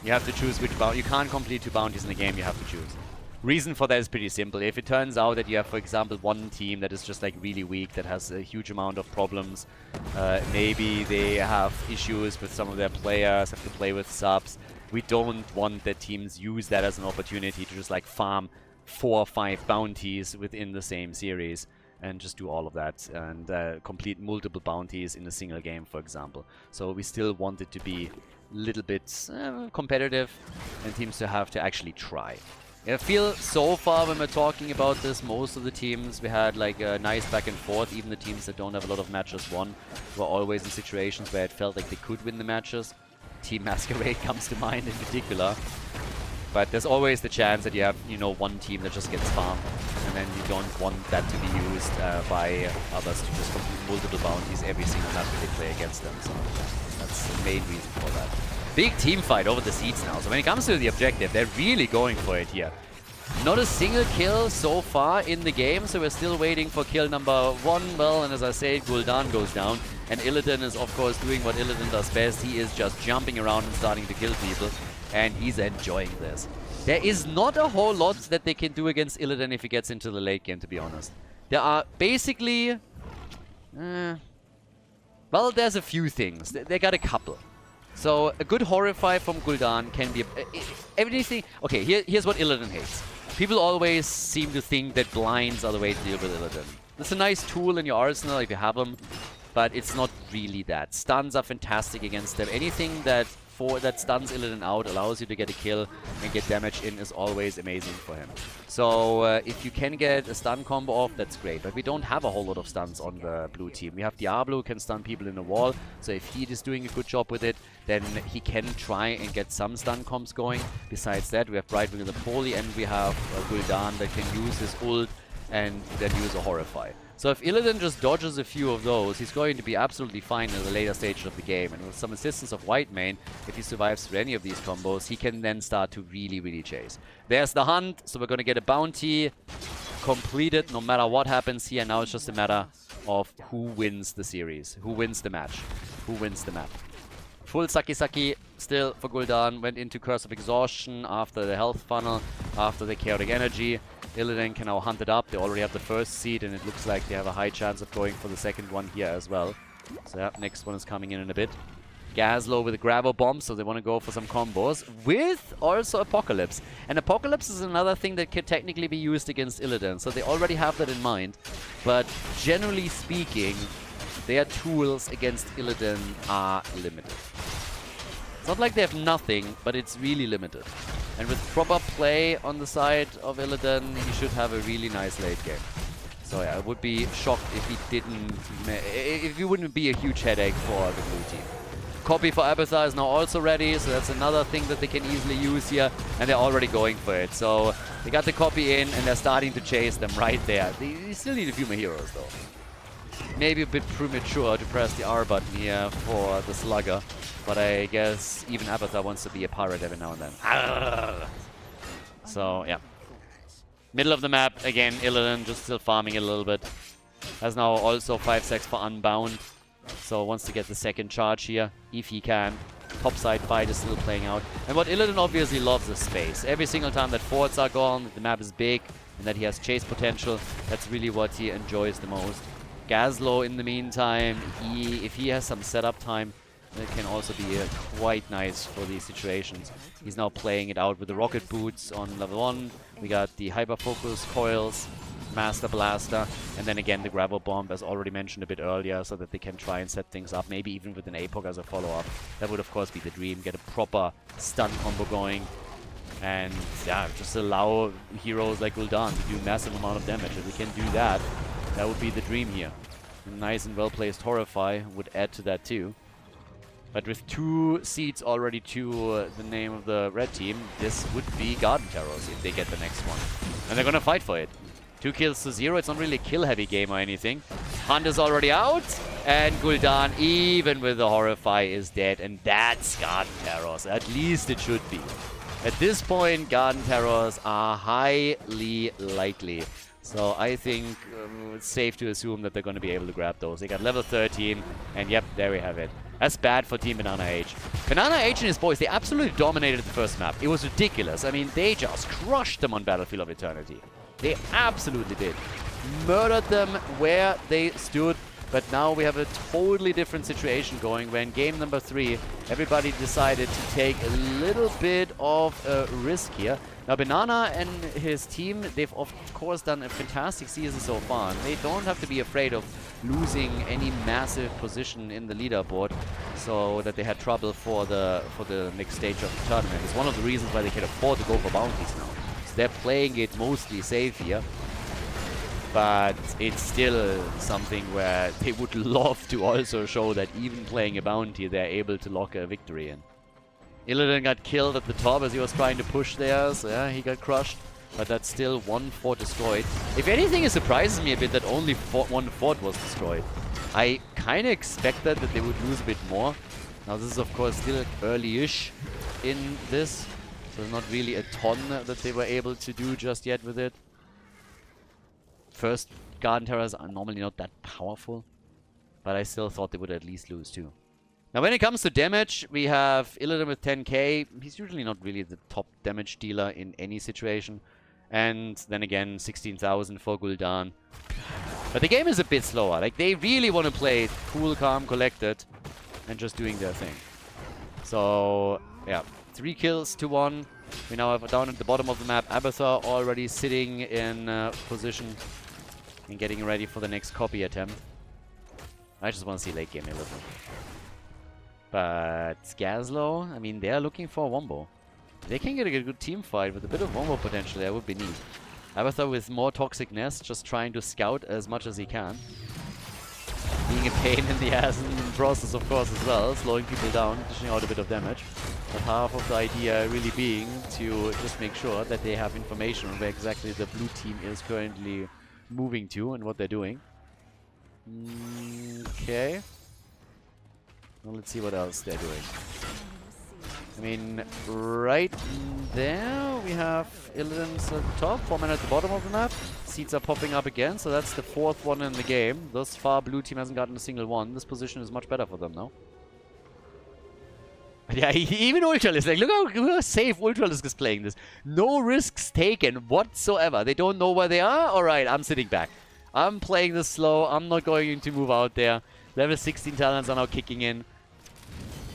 [SPEAKER 3] You have to choose which bounty. You can't complete 2 bounties in a game, you have to choose. Reason for that is pretty simple. If it turns out that you have, for example, one team that is just like really weak, that has a huge amount of problems, maybe they have issues with some of their players, have to play with subs. We don't want that teams use that as an opportunity to just like farm 4 or 5 bounties within the same series and just do all of that and complete multiple bounties in a single game, for example. So we still want it to be a little bit competitive and teams to have to actually try. I feel so far when we're talking about this, most of the teams we had like a nice back and forth. Even the teams that don't have a lot of matches won were always in situations where it felt like they could win the matches. Team Masquerade comes to mind in particular. But there's always the chance that you have, you know, one team that just gets farmed, and then you don't want that to be used by others to just complete multiple bounties every single match that they play against them. So that's the main reason for that. Big team fight over the seeds now. So when it comes to the objective, they're really going for it here. Not a single kill so far in the game, so we're still waiting for kill number 1. Well, and as I say, Gul'dan goes down, and Illidan is of course doing what Illidan does best. He is just jumping around and starting to kill people, and he's enjoying this. There is not a whole lot that they can do against Illidan if he gets into the late game, to be honest. There are basically... well, there's a few things. They got a couple. So, a good Horrify from Gul'dan can be... everything... Okay, here's what Illidan hates. People always seem to think that blinds are the way to deal with Illidan. It's a nice tool in your arsenal if you have them, but it's not really that. Stuns are fantastic against them. Anything that stuns Illidan out, allows you to get a kill and get damage in, is always amazing for him. So if you can get a stun combo off, that's great. But we don't have a whole lot of stuns on the blue team. We have Diablo who can stun people in the wall. So if he is doing a good job with it, then he can try and get some stun comps going. Besides that, we have Brightwing and the Poly, and we have Gul'dan that can use his ult and then use a Horrify. So if Illidan just dodges a few of those, he's going to be absolutely fine in the later stage of the game. And with some assistance of Whitemane, if he survives through any of these combos, he can then start to really, really chase. There's the hunt, so we're going to get a bounty completed no matter what happens here. Now it's just a matter of who wins the series, who wins the match, who wins the map. Full Saki still for Gul'dan, went into Curse of Exhaustion after the health funnel, after the Chaotic Energy. Illidan can now hunt it up. They already have the first seed, and it looks like they have a high chance of going for the second one here as well. So yeah, next one is coming in a bit. Gazlowe with a Grabo Bomb, so they want to go for some combos with also Apocalypse. And Apocalypse is another thing that could technically be used against Illidan, so they already have that in mind. But generally speaking, their tools against Illidan are limited. It's not like they have nothing, but it's really limited. And with proper play on the side of Illidan, he should have a really nice late game. So yeah, I would be shocked if he didn't... if he wouldn't be a huge headache for the blue team. Copy for Abathar is now also ready, so that's another thing that they can easily use here, and they're already going for it. So they got the copy in, and they're starting to chase them right there. They still need a few more heroes, though. Maybe a bit premature to press the R button here for the Slugger, but I guess even Abathar wants to be a pirate every now and then. So, yeah. Middle of the map, again, Illidan just still farming it a little bit. Has now also 5 seconds for Unbound, so wants to get the second charge here, if he can. Topside fight is still playing out. And what Illidan obviously loves is space. Every single time that forts are gone, the map is big, and that he has chase potential, that's really what he enjoys the most. Gazlowe, in the meantime, if he has some setup time, it can also be quite nice for these situations. He's now playing it out with the rocket boots on level 1. We got the hyper focus coils, Master Blaster, and then again the Grabo Bomb, as already mentioned a bit earlier, so that they can try and set things up, maybe even with an APOC as a follow-up. That would of course be the dream, get a proper stun combo going, and yeah, just allow heroes like Gul'dan to do massive amount of damage. If we can do that, that would be the dream here. A nice and well-placed Horrify would add to that too. But with 2 seeds already to the name of the red team, this would be Garden Terrors if they get the next one. And they're gonna fight for it. 2 kills to 0, it's not really a kill-heavy game or anything. Hunt is already out, and Gul'dan, even with the Horrify, is dead. And that's Garden Terrors, at least it should be. At this point, Garden Terrors are highly likely. So I think it's safe to assume that they're going to be able to grab those. They got level 13, and yep, there we have it. That's bad for Team BananaH. BananaH and his boys, they absolutely dominated the first map. It was ridiculous. I mean, they just crushed them on Battlefield of Eternity. They absolutely did. Murdered them where they stood. But now we have a totally different situation going, where in game number 3, everybody decided to take a little bit of a risk here. Now, BananaH and his team, they've of course done a fantastic season so far, and they don't have to be afraid of losing any massive position in the leaderboard, so that they had trouble for the next stage of the tournament. It's one of the reasons why they can afford to go for bounties now. So they're playing it mostly safe here. But it's still something where they would love to also show that even playing a bounty, they're able to lock a victory in. Illidan got killed at the top as he was trying to push there, so yeah, he got crushed. But that's still 1 fort destroyed. If anything, it surprises me a bit that only 1 fort was destroyed. I kind of expected that they would lose a bit more. Now this is of course still early-ish in this, so there's not really a ton that they were able to do just yet with it. First Garden Terrors are normally not that powerful, but I still thought they would at least lose too. Now when it comes to damage, we have Illidan with 10k. He's usually not really the top damage dealer in any situation. And then again, 16,000 for Gul'dan. But the game is a bit slower. Like, they really want to play it cool, calm, collected, and just doing their thing. So, yeah. 3 kills to 1. We now have down at the bottom of the map, Abathur already sitting in position and getting ready for the next copy attempt. I just want to see late game a little. But Skazlo, I mean, they're looking for a wombo. They can get a good team fight with a bit of wombo potential. That would be neat. Abathur with more toxic nest, just trying to scout as much as he can. Being a pain in the ass in the process, of course, as well. Slowing people down, dishing out a bit of damage. But half of the idea really being to just make sure that they have information on where exactly the blue team is currently moving to and what they're doing. Okay. Well, let's see what else they're doing. I mean, right there we have Illidan's at the top, 4 men at the bottom of the map. Seeds are popping up again, so that's the 4th one in the game. Thus far, blue team hasn't gotten a single one. This position is much better for them now. But yeah, even Ultralisk, like, look how safe Ultralisk is playing this. No risks taken whatsoever. They don't know where they are. Alright, I'm sitting back. I'm playing this slow. I'm not going to move out there. Level 16 talents are now kicking in.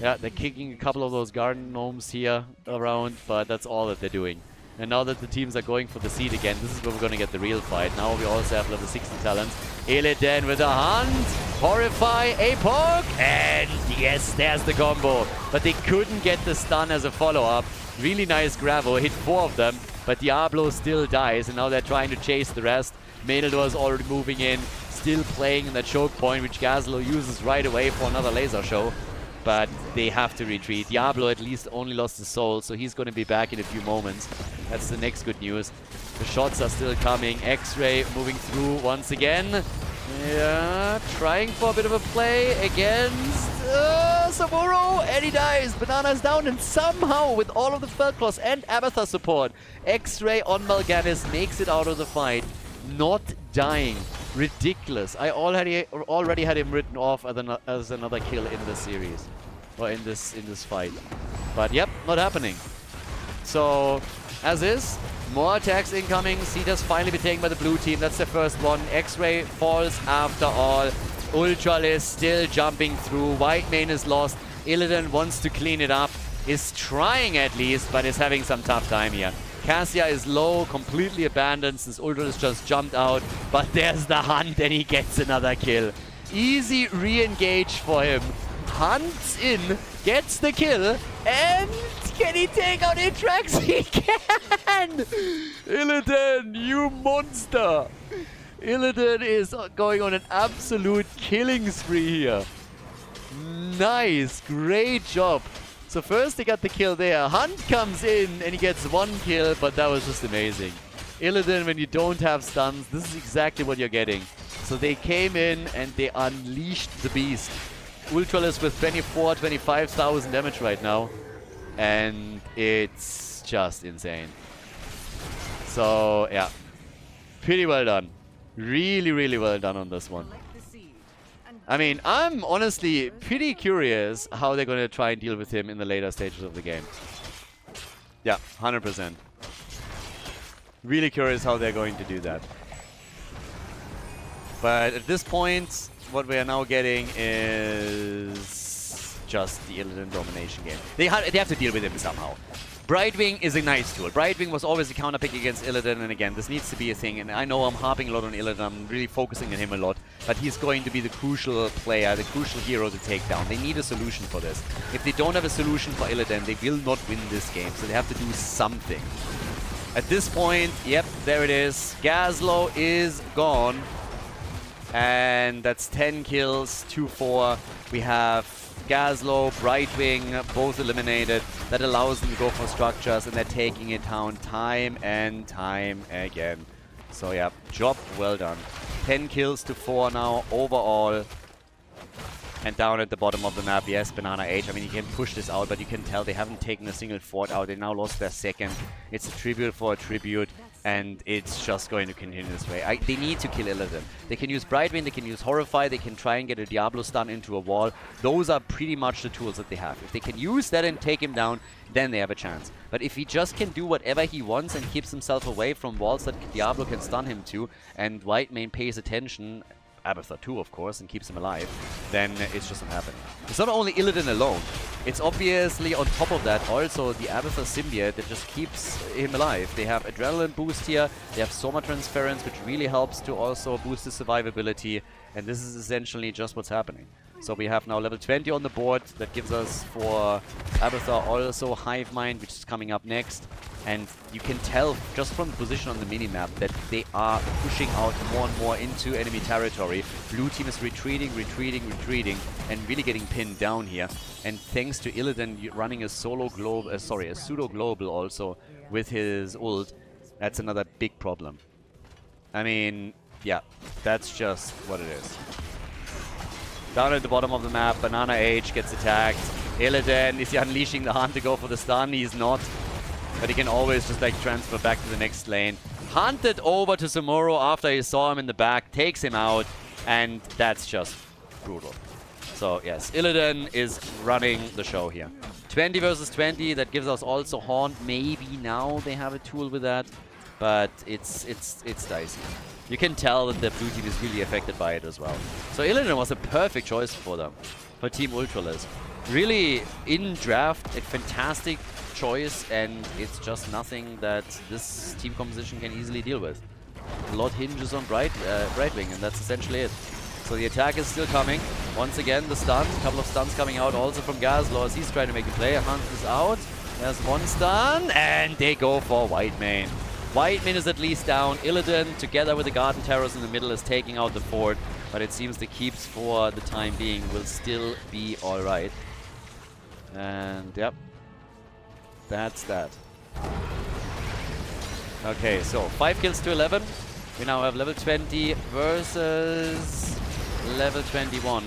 [SPEAKER 3] Yeah, they're kicking a couple of those garden gnomes here around, but that's all that they're doing. And now that the teams are going for the seed again, this is where we're going to get the real fight. Now we also have level 16 talents. Illidan with a hunt, Horrify, a poke, and yes, there's the combo. But they couldn't get the stun as a follow-up. Really nice Gravo, hit 4 of them, but Diablo still dies, and now they're trying to chase the rest. Meldor is already moving in, still playing in that choke point, which Gazlo uses right away for another laser show. But they have to retreat. Diablo at least only lost his soul, so he's going to be back in a few moments. That's the next good news. The shots are still coming. X-Ray moving through once again. Yeah, trying for a bit of a play against Samuro, and he dies. BananaH down, and somehow, with all of the Feldclaws and Abathur support, X-Ray on Mal'Ganis makes it out of the fight, not dying. Ridiculous. I already had him written off as another kill in this series. Or in this fight. But yep, not happening. So, as is, more attacks incoming. Cedar's finally been taken by the blue team. That's the first one. X-Ray falls after all. Ultralisk still jumping through. White main is lost. Illidan wants to clean it up. Is trying at least, but is having some tough time here. Cassia is low, completely abandoned since Ultralisk just jumped out. But there's the hunt and he gets another kill. Easy re-engage for him. Hunts in, gets the kill, and can he take out Intrax? He can! Illidan, you monster! Illidan is going on an absolute killing spree here. Nice, great job. So first they got the kill there. Hunt comes in and he gets 1 kill, but that was just amazing. Illidan, when you don't have stuns, this is exactly what you're getting. So they came in and they unleashed the beast. Ultralisk with 25,000 damage right now. And it's just insane. So, yeah. Pretty well done. Really, really well done on this one. I mean, I'm honestly pretty curious how they're going to try and deal with him in the later stages of the game. Yeah, 100%. Really curious how they're going to do that. But at this point, what we are now getting is just the Illidan domination game. They have to deal with him somehow. Brightwing is a nice tool. Brightwing was always a counter pick against Illidan, and again, this needs to be a thing. And I know I'm harping a lot on Illidan, I'm really focusing on him a lot, but he's going to be the crucial player, the crucial hero to take down. They need a solution for this. If they don't have a solution for Illidan, they will not win this game, so they have to do something. At this point, yep, there it is. Gazlo is gone. And that's 10 kills, 2-4. We have Gazlo, Brightwing, both eliminated. That allows them to go for structures, and they're taking it down time and time again. So yeah, job well done. 10 kills to 4 now overall. And down at the bottom of the map, yes, BananaH. I mean, you can push this out, but you can tell they haven't taken a single fort out. They now lost their second. It's a tribute for a tribute, and it's just going to continue this way. They need to kill Illidan. They can use Brightwing, they can use Horrify, they can try and get a Diablo stun into a wall. Those are pretty much the tools that they have. If they can use that and take him down, then they have a chance. But if he just can do whatever he wants and keeps himself away from walls that Diablo can stun him to, and Whitemane pays attention, Abathur too, of course, and keeps him alive, then it's just not happening. It's not only Illidan alone. It's obviously on top of that also the Abathur symbiote that just keeps him alive. They have adrenaline boost here, they have Soma Transference, which really helps to also boost the survivability, and this is essentially just what's happening. So we have now level 20 on the board. That gives us for Abathur also Hive Mind, which is coming up next. And you can tell just from the position on the minimap that they are pushing out more and more into enemy territory. Blue team is retreating, and really getting pinned down here. And thanks to Illidan running a solo global, a pseudo global also with his ult, that's another big problem. I mean, yeah, that's just what it is. Down at the bottom of the map, BananaH gets attacked. Illidan, is he unleashing the hunt to go for the stun? He's not. But he can always just like transfer back to the next lane. Hunted over to Samuro after he saw him in the back, takes him out, and that's just brutal. So yes, Illidan is running the show here. 20 versus 20, that gives us also Haunt. Maybe now they have a tool with that, but it's dicey. You can tell that the blue team is really affected by it as well. So Illidan was a perfect choice for them, for Team Ultralisk. Really, in draft, a fantastic choice, and it's just nothing that this team composition can easily deal with. A lot hinges on Brightwing, and that's essentially it. So the attack is still coming. Once again, the stun. A couple of stuns coming out also from Khaldor as he's trying to make a play. Hunt is out. There's one stun, and they go for Whitemane. Whitemane is at least down. Illidan, together with the Garden Terrors in the middle, is taking out the fort. But it seems the keeps for the time being will still be alright. And yep, that's that. Okay, so 5 kills to 11. We now have level 20 versus level 21.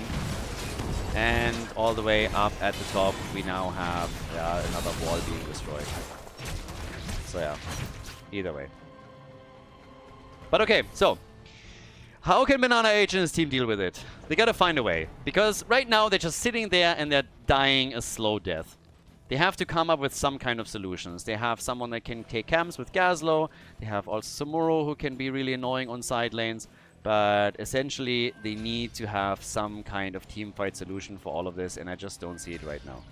[SPEAKER 3] And all the way up at the top, we now have another wall being destroyed. So yeah, either way. But okay, so how can BananaH and his team deal with it? They gotta find a way. Because right now they're just sitting there and they're dying a slow death. They have to come up with some kind of solutions. They have someone that can take camps with Khaldor. They have also Samuro who can be really annoying on side lanes. But essentially they need to have some kind of team fight solution for all of this, and I just don't see it right now.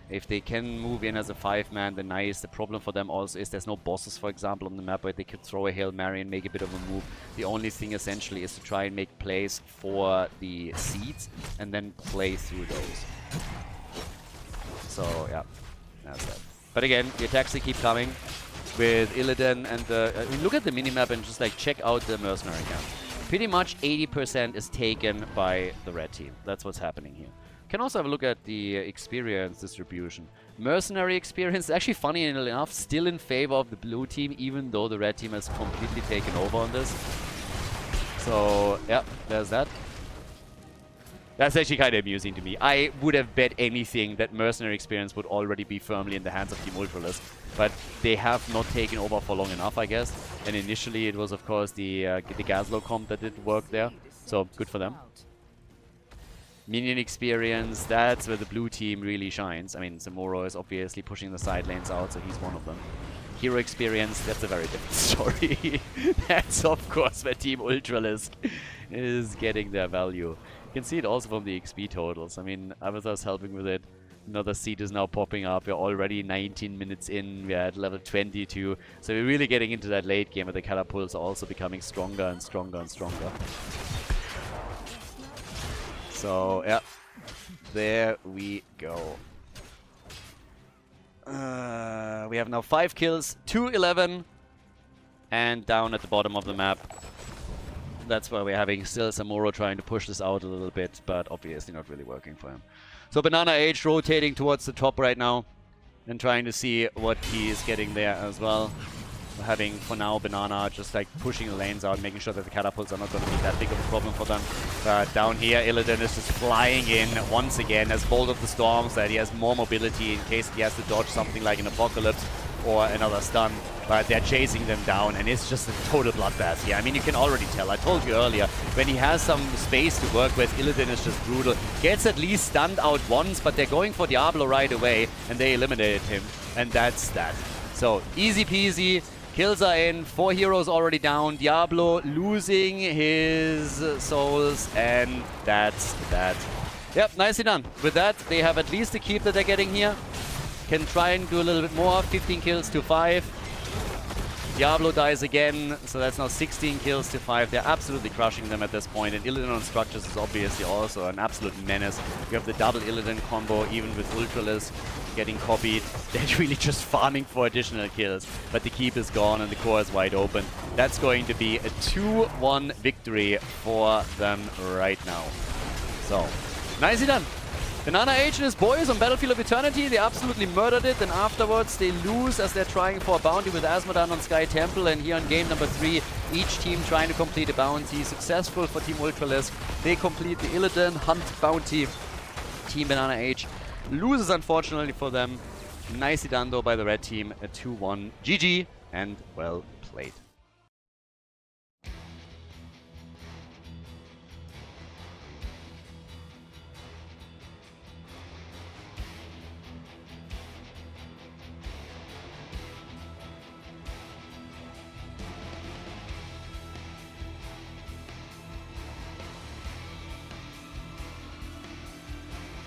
[SPEAKER 3] If they can move in as a 5-man, then nice. The problem for them also is there's no bosses, for example, on the map where they could throw a Hail Mary and make a bit of a move. The only thing essentially is to try and make plays for the seeds and then play through those. So yeah, that's that. But again, the attacks they keep coming with Illidan and the... I mean, look at the minimap and just like check out the mercenary camp. Pretty much 80% is taken by the red team. That's what's happening here. Can also have a look at the experience distribution. Mercenary experience is actually, funny enough, still in favor of the blue team, even though the red team has completely taken over on this. So, yeah, there's that. That's actually kind of amusing to me. I would have bet anything that mercenary experience would already be firmly in the hands of Team Ultralisk. But they have not taken over for long enough, I guess. And initially it was, of course, the Khaldor comp that did work there. So, good for them. Minion experience, that's where the blue team really shines. I mean, Samuro is obviously pushing the side lanes out, so he's one of them. Hero experience, that's a very different story. That's, of course, where Team Ultralisk is getting their value. You can see it also from the XP totals. I mean, Abathur's helping with it. Another seed is now popping up. We're already 19 minutes in. We're at level 22. So we're really getting into that late game where the catapults are also becoming stronger and stronger and stronger. So, yeah, there we go. We have now 5 kills, 2-11, and down at the bottom of the map. That's why we're having still Samuro trying to push this out a little bit, but obviously not really working for him. So BananaH rotating towards the top right now and trying to see what he is getting there as well. having, for now, BananaH just like pushing the lanes out, making sure that the catapults are not going to be that big of a problem for them. But down here, Illidan is just flying in once again as Bolt of the Storms, that he has more mobility in case he has to dodge something like an Apocalypse or another stun. But they're chasing them down, and it's just a total bloodbath here. I mean, you can already tell. I told you earlier, when he has some space to work with, Illidan is just brutal. Gets at least stunned out once, but they're going for Diablo right away, and they eliminated him. And that's that. So, easy peasy. Kills are in. 4 heroes already down. Diablo losing his souls, and that's that. Yep, nicely done. With that, they have at least the keep that they're getting here. Can try and do a little bit more. 15 kills to 5. Diablo dies again, so that's now 16 kills to 5. They're absolutely crushing them at this point, and Illidan on structures is obviously also an absolute menace. You have the double Illidan combo, even with Ultralisk getting copied. They're really just farming for additional kills, but the keep is gone and the core is wide open. That's going to be a 2-1 victory for them right now. So, nicely done. BananaH and his boys on Battlefield of Eternity, they absolutely murdered it, and afterwards they lose as they're trying for a bounty with Asmodan on Sky Temple, and here on game number 3, each team trying to complete a bounty. Successful for Team Ultralisk. They complete the Illidan Hunt bounty. Team BananaH loses, unfortunately for them. Nicely done though by the red team, a 2-1. GG, and well played.